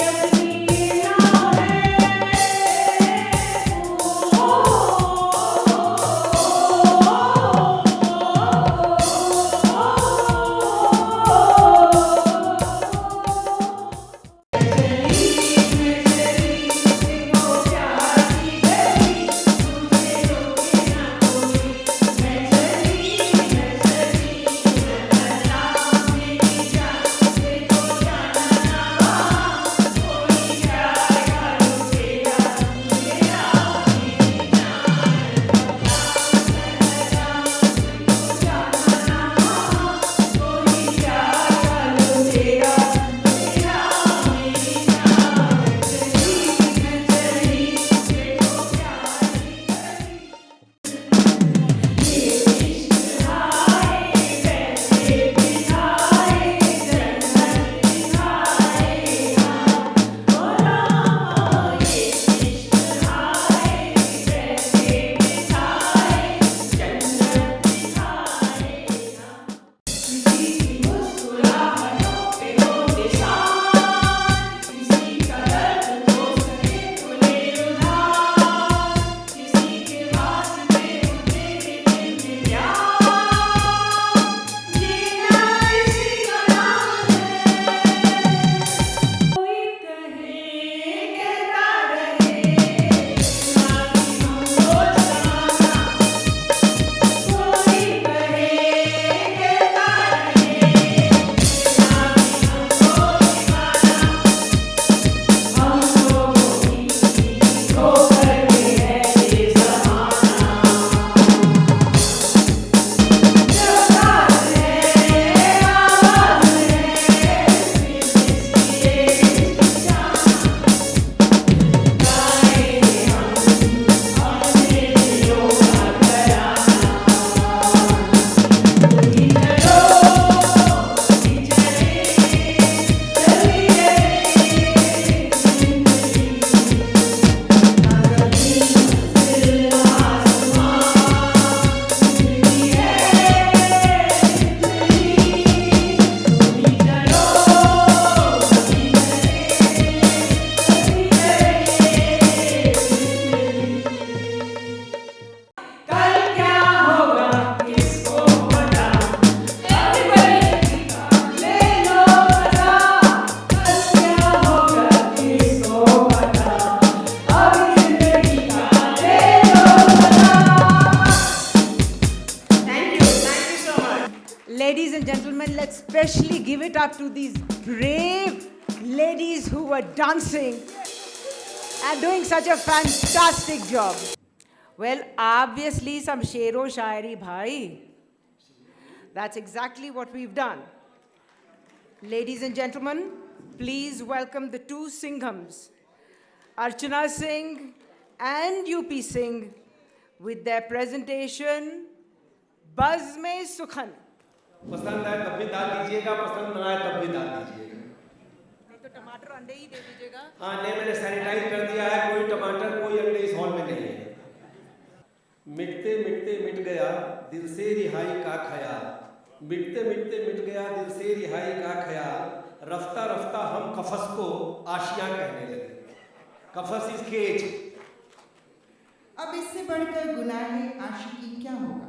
अपनी ये नाव है। Ladies and gentlemen, let's specially give it up to these brave ladies who were dancing and doing such a fantastic job. Well, obviously some shero shairi bhai. That's exactly what we've done. Ladies and gentlemen, please welcome the two Singhams, Archana Singh and UP Singh, with their presentation, Buzz Mein Sukhan. पसंद आए तब भी दाल दीजिएगा, पसंद ना आए तब भी दाल दीजिएगा। नहीं तो टमाटर अंडे ही दे दीजिएगा। हाँ नहीं, मैंने सैनिटाइज कर दिया है, कोई टमाटर कोई अंडे इस हॉल में नहीं है। मिटते मिटते मिट गया दिल से रिहाई का ख्याल, मिटते मिटते मिट गया दिल से रिहाई का ख्याल, रफ्ता रफ्ता हम कफस को आशियां कहने लगे। कफस इज केज। अब इससे बढ़कर गुनाह आशिकी क्या होगा?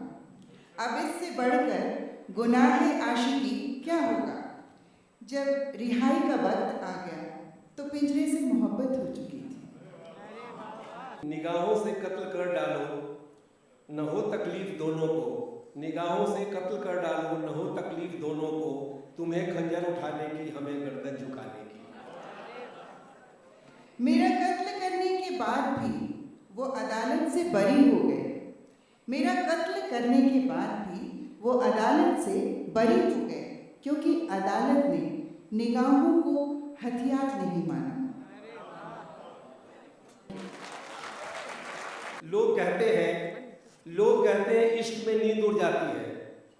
अब इससे बढ़कर गुनाह आशिकी क्या होगा? जब रिहाई का वक्त आ गया तो पिंजरे से मोहब्बत हो चुकी थी। निगाहों से कत्ल कर डालो न हो तकलीफ दोनों को, निगाहों से कत्ल कर डालो न हो तकलीफ दोनों को, तुम्हें खंजर उठाने की हमें गर्दन झुकाने की। मेरा कत्ल करने के बाद भी वो अदालत से बरी हो गए, मेरा कत्ल करने के बाद भी वो अदालत से बरी हो गए, क्योंकि अदालत ने निगाहों को हथियार नहीं माना। लोग कहते हैं इश्क में नींद उड़ जाती है,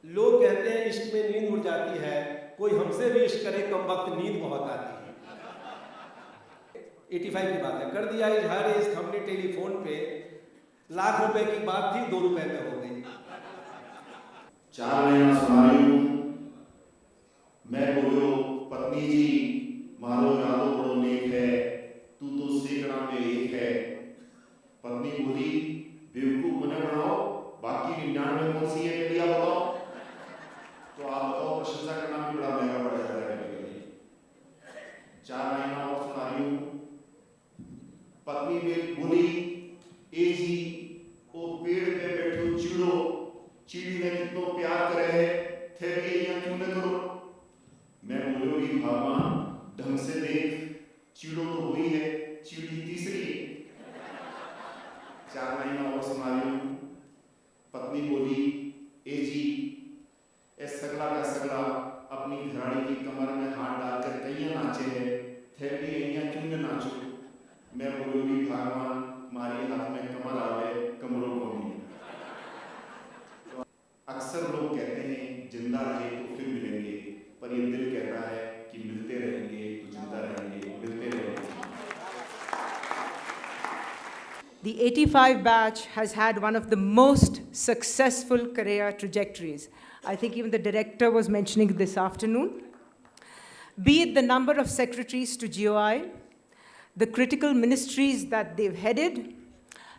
लोग कहते हैं इश्क में नींद उड़ जाती है, कोई हमसे भी इश्क करे कम वक्त नींद बहुत आती है। 85 की बात है, कर दिया इजहार इश्क हमने टेलीफोन पे, लाख रुपए की बात थी 2 रुपए में हो गई। 4 महीना सुनाई हूँ मैं बोलो पत्नी जी, मारो यादो बड़ो नेक है, तू तो सैकड़ा में एक है। पत्नी बोली बेवकूफ मने बनाओ, बाकी 99 कौन सी है मेरी बताओ। तो आप बताओ, प्रशंसा करना भी बड़ा महंगा पड़ जाता है मेरे लिए। 4 महीना और सुना रही हूँ। पत्नी में बोली ए जी ओ पेड़ पे बैठो चिड़ो, चिड़ी ने कितनो प्यार करे है, थे भी ये क्यों न करो। मैं बोलोगी भगवान ढंग से देख, चिड़ो तो हुई है, चिड़ी तीसरी है। 4 महीना और सुना रही हूँ। पत्नी बोली ए जी ए सगला का सगला अपनी घराड़ी की कमर में हाथ डालकर कईया नाचे है, थे भी यही क्यों न नाचो। मैं बोलोगी भगवान मारी हाथ में कमर आवे, कमरों को नहीं। तो अक्सर लोग कहते हैं जिंदा रहे तो फिर मिलेंगे, पर ये दिल कहता है कि मिलते रहेंगे तो जिंदा रहेंगे, मिलते रहेंगे। The 85 batch has had one of the most successful career trajectories. I think even the director was mentioning this afternoon. Be it the number of secretaries to GOI, the critical ministries that they've headed,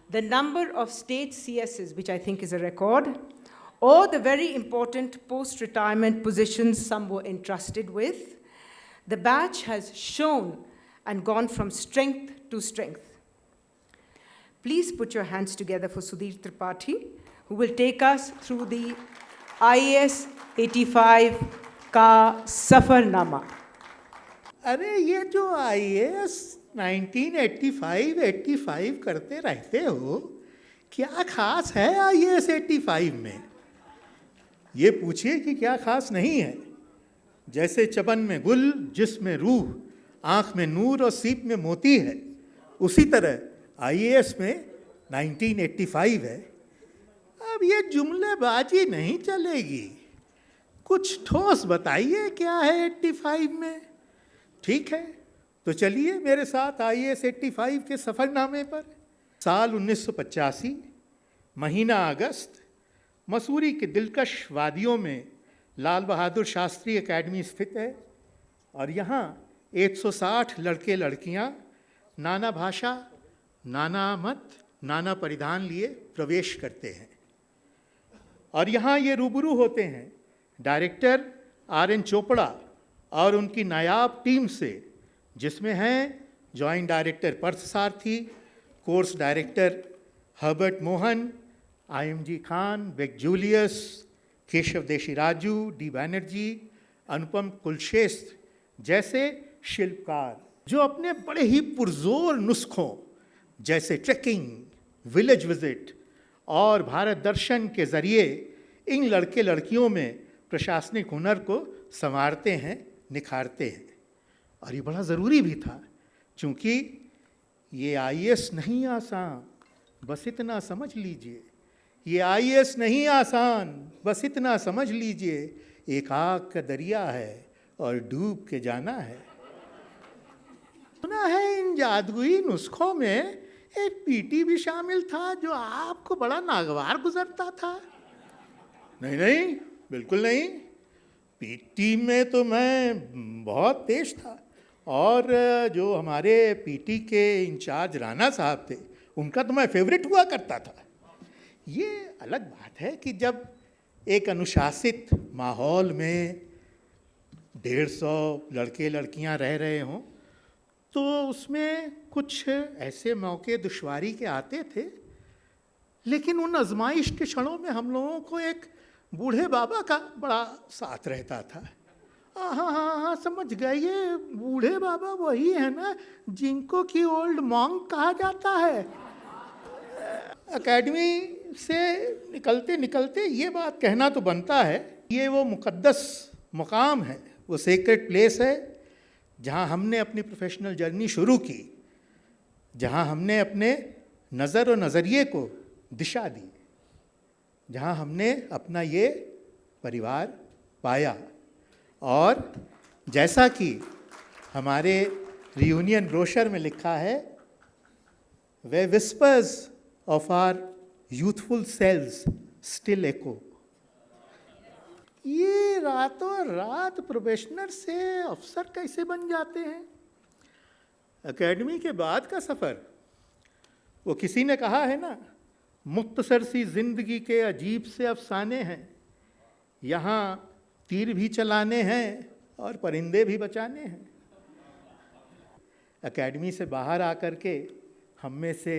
the number of state CSs, which I think is a record, or the very important post-retirement positions some were entrusted with, the batch has shown and gone from strength to strength. Please put your hands together for Sudhir Tripathi, who will take us through the IAS 85 का सफरनामा। अरे ये जो IAS 1985 करते रहते हो, क्या खास है IAS 85 में? ये पूछिए कि क्या खास नहीं है। जैसे चमन में गुल, जिसमें रूह, आँख में नूर और सीप में मोती है, उसी तरह IAS में 1985 है। अब ये जुमलेबाजी नहीं चलेगी, कुछ ठोस बताइए क्या है 85 में। ठीक है, तो चलिए मेरे साथ IAS 85 के सफ़रनामे पर। साल 1985, महीना अगस्त, मसूरी के दिलकश वादियों में लाल बहादुर शास्त्री एकेडमी स्थित है और यहाँ 160 लड़के लड़कियाँ नाना भाषा, नाना मत, नाना परिधान लिए प्रवेश करते हैं और यहाँ ये रूबरू होते हैं डायरेक्टर RN चोपड़ा और उनकी नायाब टीम से, जिसमें हैं joint director Parthasarathy, course director Herbert Mohan, IMG Khan, Beck Julius, Keshav Desiraju, D Banerjee, Anupam Kulshreshtha जैसे शिल्पकार जो अपने बड़े ही पुरजोर नुस्खों जैसे ट्रेकिंग, विलेज विजिट और भारत दर्शन के जरिए इन लड़के लड़कियों में प्रशासनिक हुनर को संवारते हैं, निखारते हैं। और ये बड़ा ज़रूरी भी था, क्योंकि ये आईएएस नहीं आसान, बस इतना समझ लीजिए। ये आईएएस नहीं आसान, बस इतना समझ लीजिए। एक आग का दरिया है और डूब के जाना है। सुना है इन जादुई नुस्खों में एक पीटी भी शामिल था जो आपको बड़ा नागवार गुजरता था। नहीं नहीं, बिल्कुल नहीं। पीटी में तो मैं बहुत तेज था, और जो हमारे पीटी के इंचार्ज राणा साहब थे, उनका तो मैं फेवरेट हुआ करता था। ये अलग बात है कि जब एक अनुशासित माहौल में 150 लड़के लड़कियां रह रहे हों, तो उसमें कुछ ऐसे मौके दुश्वारी के आते थे, लेकिन उन आजमाइश के क्षणों में हम लोगों को एक बूढ़े बाबा का बड़ा साथ रहता था। हाँ हाँ हाँ, समझ गए, ये बूढ़े बाबा वही है ना जिनको कि ओल्ड मॉन्क कहा जाता है। एकेडमी से निकलते निकलते ये बात कहना तो बनता है, ये वो मुकद्दस मुकाम है, वो सेक्रेट प्लेस है जहाँ हमने अपनी प्रोफेशनल जर्नी शुरू की, जहाँ हमने अपने नज़र और नज़रिए को दिशा दी, जहाँ हमने अपना ये परिवार पाया। और जैसा कि हमारे रियूनियन ब्रोशर में लिखा है, वे whispers of our youthful cells still echo. ये रातों रात प्रोबेशनर से अफसर कैसे बन जाते हैं? एकेडमी के बाद का सफ़र, वो किसी ने कहा है ना, मुख्तसर सी जिंदगी के अजीब से अफसाने हैं, यहाँ तीर भी चलाने हैं और परिंदे भी बचाने हैं। एकेडमी से बाहर आकर के हम में से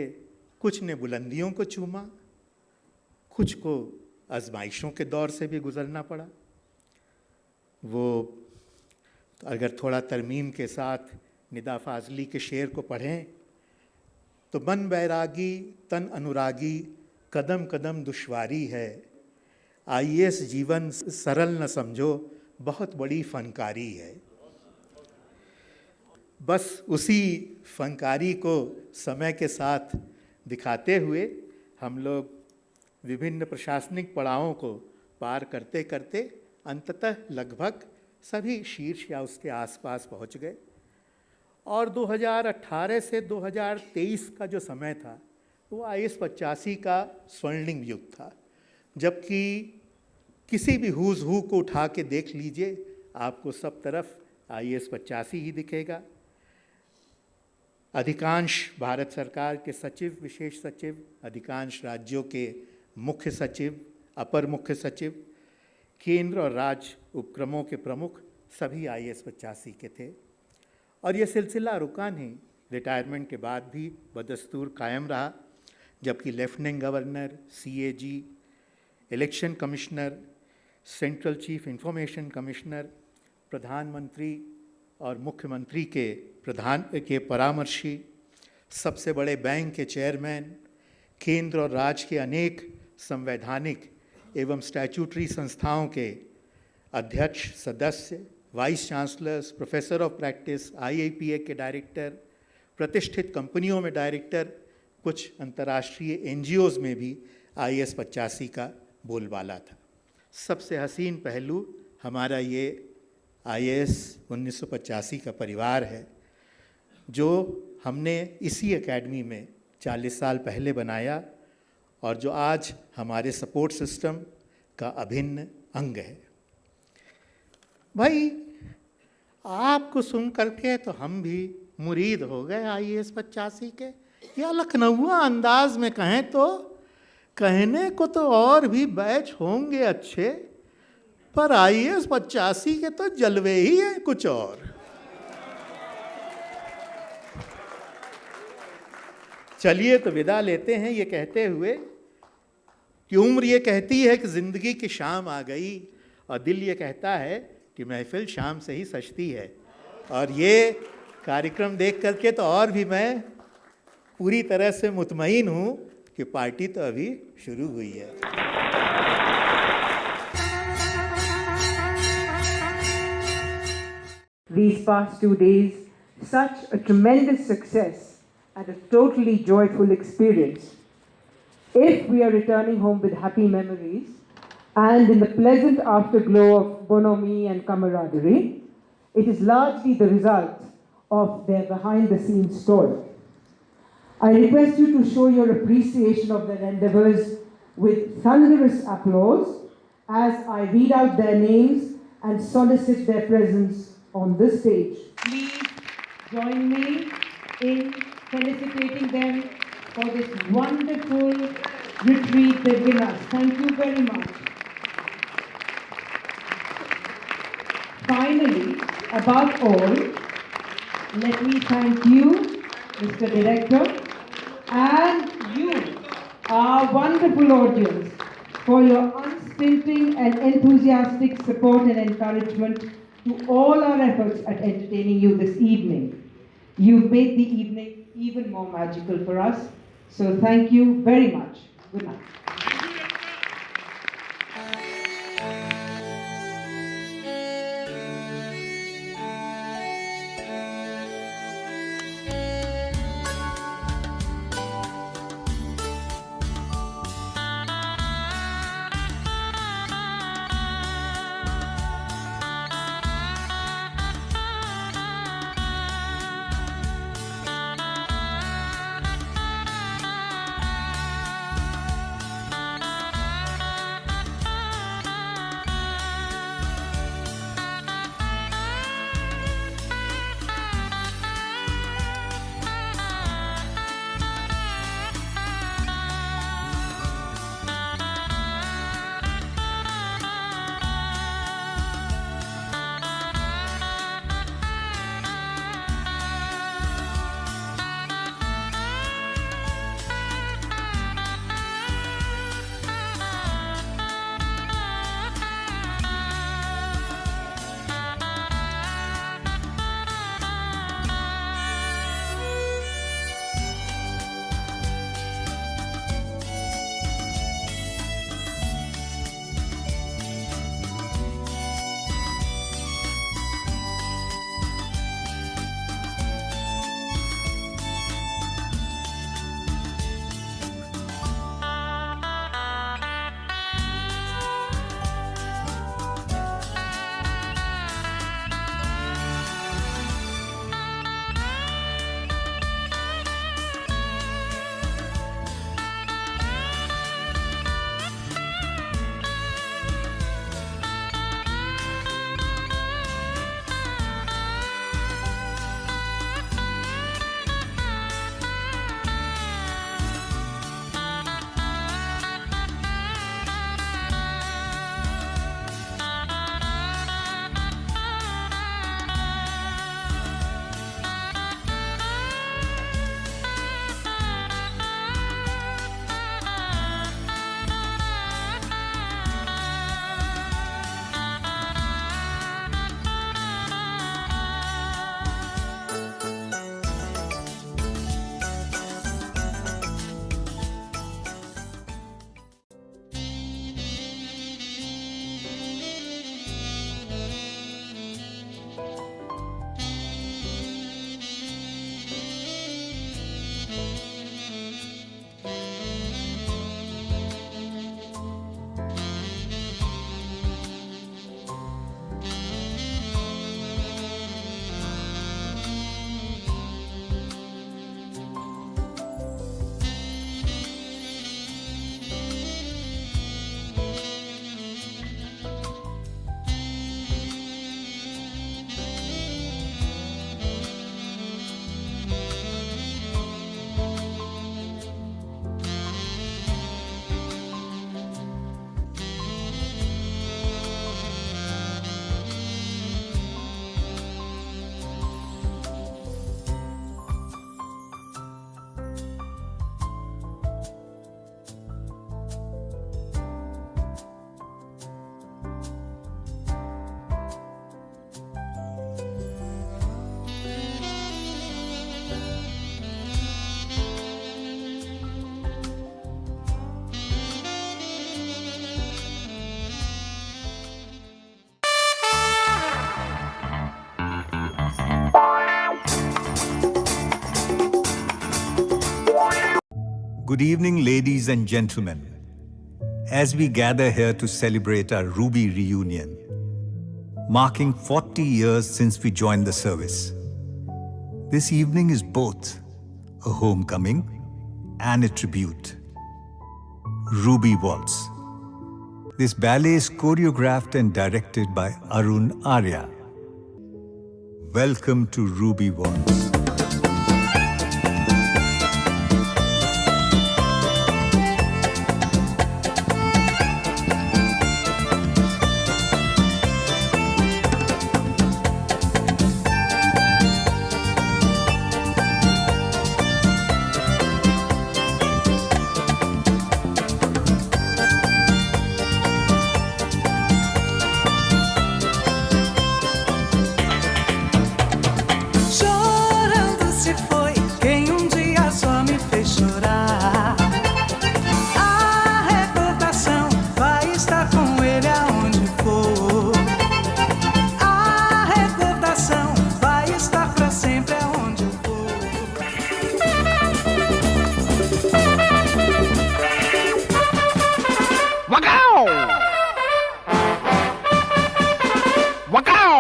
कुछ ने बुलंदियों को चूमा, कुछ को आजमाइशों के दौर से भी गुजरना पड़ा। वो अगर थोड़ा तरमीम के साथ निदा फाजली के शेर को पढ़ें तो मन बैरागी तन अनुरागी, कदम कदम दुश्वारी है, आईएएस जीवन सरल न समझो, बहुत बड़ी फनकारी है। बस उसी फनकारी को समय के साथ दिखाते हुए हम लोग विभिन्न प्रशासनिक पड़ावों को पार करते करते अंततः लगभग सभी शीर्ष या उसके आसपास पहुंच गए। और 2018 से 2023 का जो समय था वो आईएएस 85 का स्वर्णिम युग था, जबकि किसी भी हुज़ हू को उठा के देख लीजिए, आपको सब तरफ आईएएस 85 ही दिखेगा। अधिकांश भारत सरकार के सचिव, विशेष सचिव, अधिकांश राज्यों के मुख्य सचिव, अपर मुख्य सचिव, केंद्र और राज्य उपक्रमों के प्रमुख सभी आईएएस 85 के थे। और ये सिलसिला रुका नहीं, रिटायरमेंट के बाद भी बदस्तूर कायम रहा, जबकि lieutenant governor, CAG, election commissioner, central chief information commissioner, प्रधानमंत्री और मुख्यमंत्री के परामर्शी, सबसे बड़े बैंक के चेयरमैन, केंद्र और राज्य के अनेक संवैधानिक एवं स्टैट्यूटरी संस्थाओं के अध्यक्ष, सदस्य, vice chancellors, professor of practice, IIPA के डायरेक्टर, प्रतिष्ठित कंपनियों में डायरेक्टर, कुछ अंतर्राष्ट्रीय NGOs में भी आईएएस 85 का बोलबाला था। सबसे हसीन पहलू हमारा ये आईएएस 1985 का परिवार है, जो हमने इसी एकेडमी में 40 साल पहले बनाया और जो आज हमारे सपोर्ट सिस्टम का अभिन्न अंग है। भाई, आपको सुन करके तो हम भी मुरीद हो गए आईएएस 85 के, या लखनऊआ अंदाज में कहें तो कहने को तो और भी बैच होंगे अच्छे, पर आईएएस 85 के तो जलवे ही हैं कुछ और। चलिए तो विदा लेते हैं ये कहते हुए कि उम्र ये कहती है कि ज़िंदगी की शाम आ गई, और दिल ये कहता है कि महफिल शाम से ही सजती है। और ये कार्यक्रम देख करके तो और भी मैं पूरी तरह से मुतमईन हूँ कि पार्टी तो अभी शुरू हुई है। These past 2 days, such a tremendous success and a totally joyful experience. If we are returning home with happy memories and in the pleasant afterglow of bonhomie and camaraderie, it is largely the result of their behind-the-scenes toil. I request you to show your appreciation of their endeavors with thunderous applause as I read out their names and solicit their presence on this stage. Please join me in felicitating them for this wonderful retreat they've given us. Thank you very much. Finally, above all, let me thank you, Mr. Director, and you, our wonderful audience, for your unstinting and enthusiastic support and encouragement to all our efforts at entertaining you this evening. You've made the evening even more magical for us, so thank you very much. Good night. Good evening, ladies and gentlemen. As we gather here to celebrate our Ruby reunion, marking 40 years since we joined the service, this evening is both a homecoming and a tribute. Ruby Waltz. This ballet is choreographed and directed by Arun Arya. Welcome to Ruby Waltz. Chorando se foi quem dia só me fez chorar. A recordação vai estar com ele aonde for. A recordação vai estar pra sempre aonde eu for. Wacau! Wacau!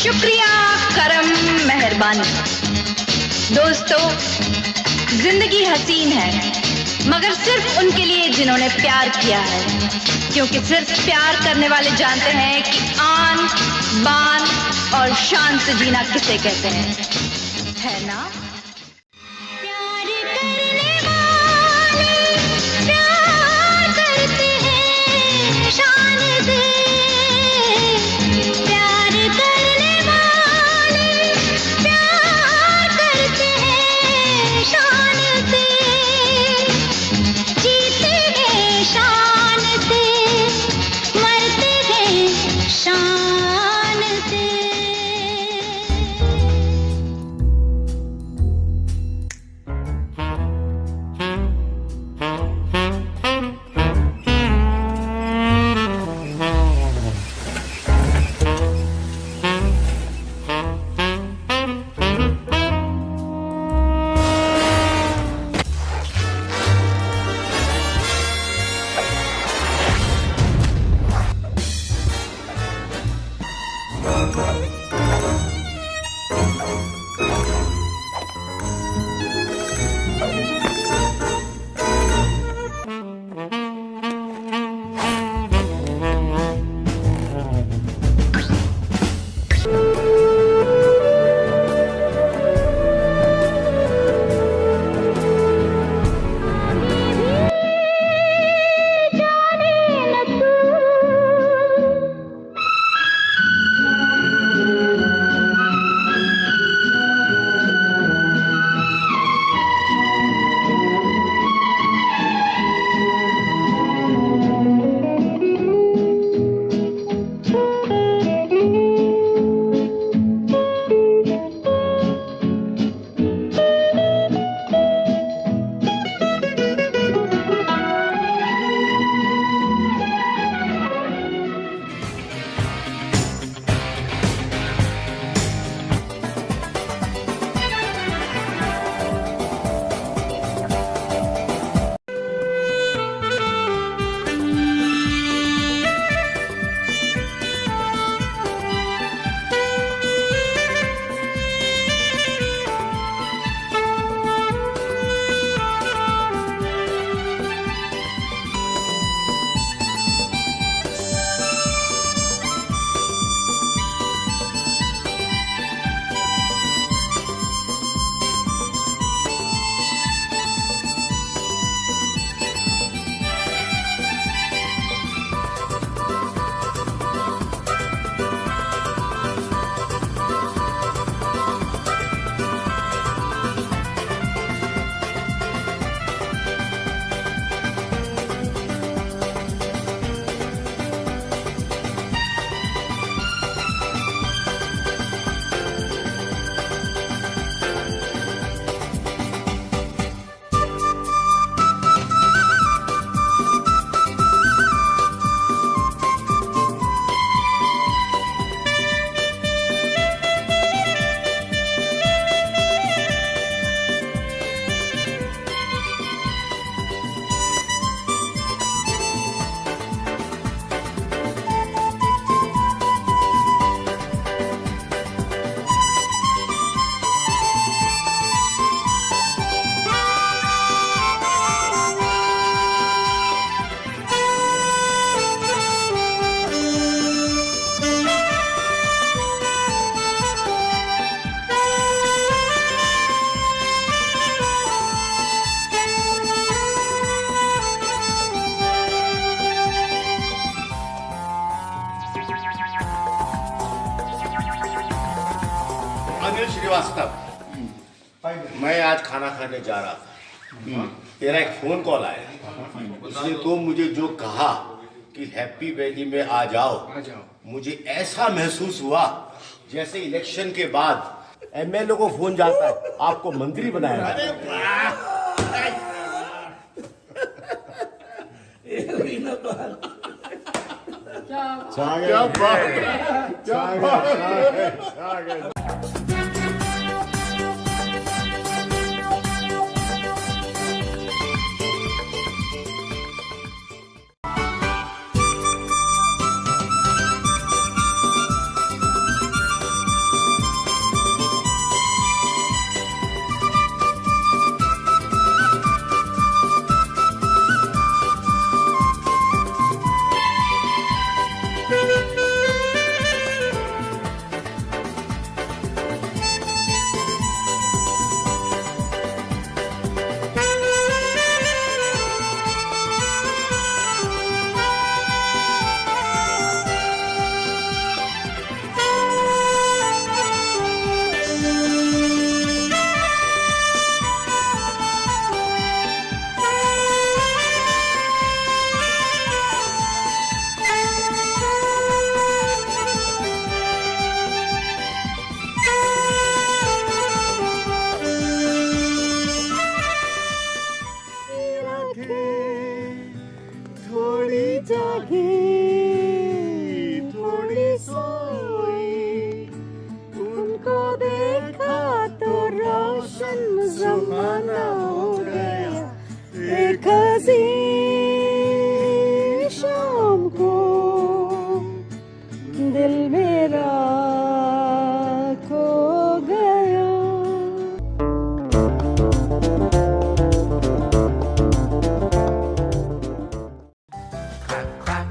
शुक्रिया, करम, मेहरबानी। दोस्तों, जिंदगी हसीन है, मगर सिर्फ उनके लिए जिन्होंने प्यार किया है, क्योंकि सिर्फ प्यार करने वाले जानते हैं कि आन, बान और शान से जीना किसे कहते हैं, है ना? प्यार करते हैं शान से, प्यार करने वाले प्यार करते हैं शान से, जीते हैं शान से, मरते हैं शान से। सुनील श्रीवास्तव, मैं आज खाना खाने जा रहा था, तेरा एक फोन कॉल आया, उसने तो मुझे जो कहा कि हैप्पी वैली में आ जाओ, मुझे ऐसा महसूस हुआ जैसे इलेक्शन के बाद एमएलए को फोन जाता है आपको मंत्री बनाया। क्या बात है।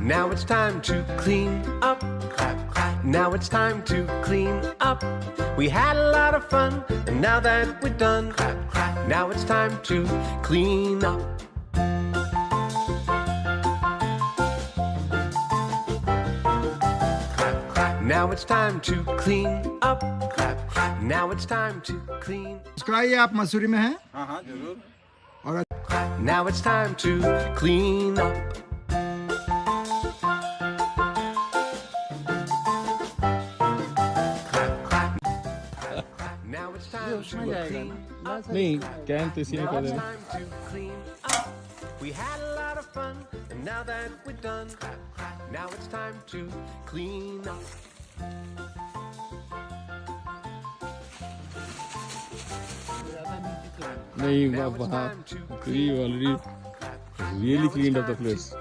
Now it's time to clean up. Now it's time to clean up. We had a lot of fun, and now that we're done, now it's time to clean up. Now it's time to clean up. Now it's time to clean. मुस्कुराइए, आप मसूरी में हैं? हाँ हाँ जरूर। और now it's time to clean up. नहीं कैन तो इसी में कर देना। We had a lot of fun, and now that we're done, now it's time to clean up. नहीं वहाँ we already really cleaned up the place.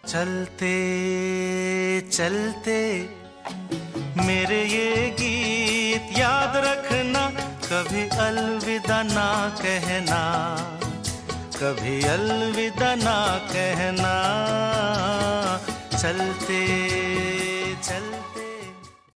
चलते चलते मेरे ये गीत याद रखना, कभी अलविदा ना कहना, कभी अलविदा ना कहना। चलते चलते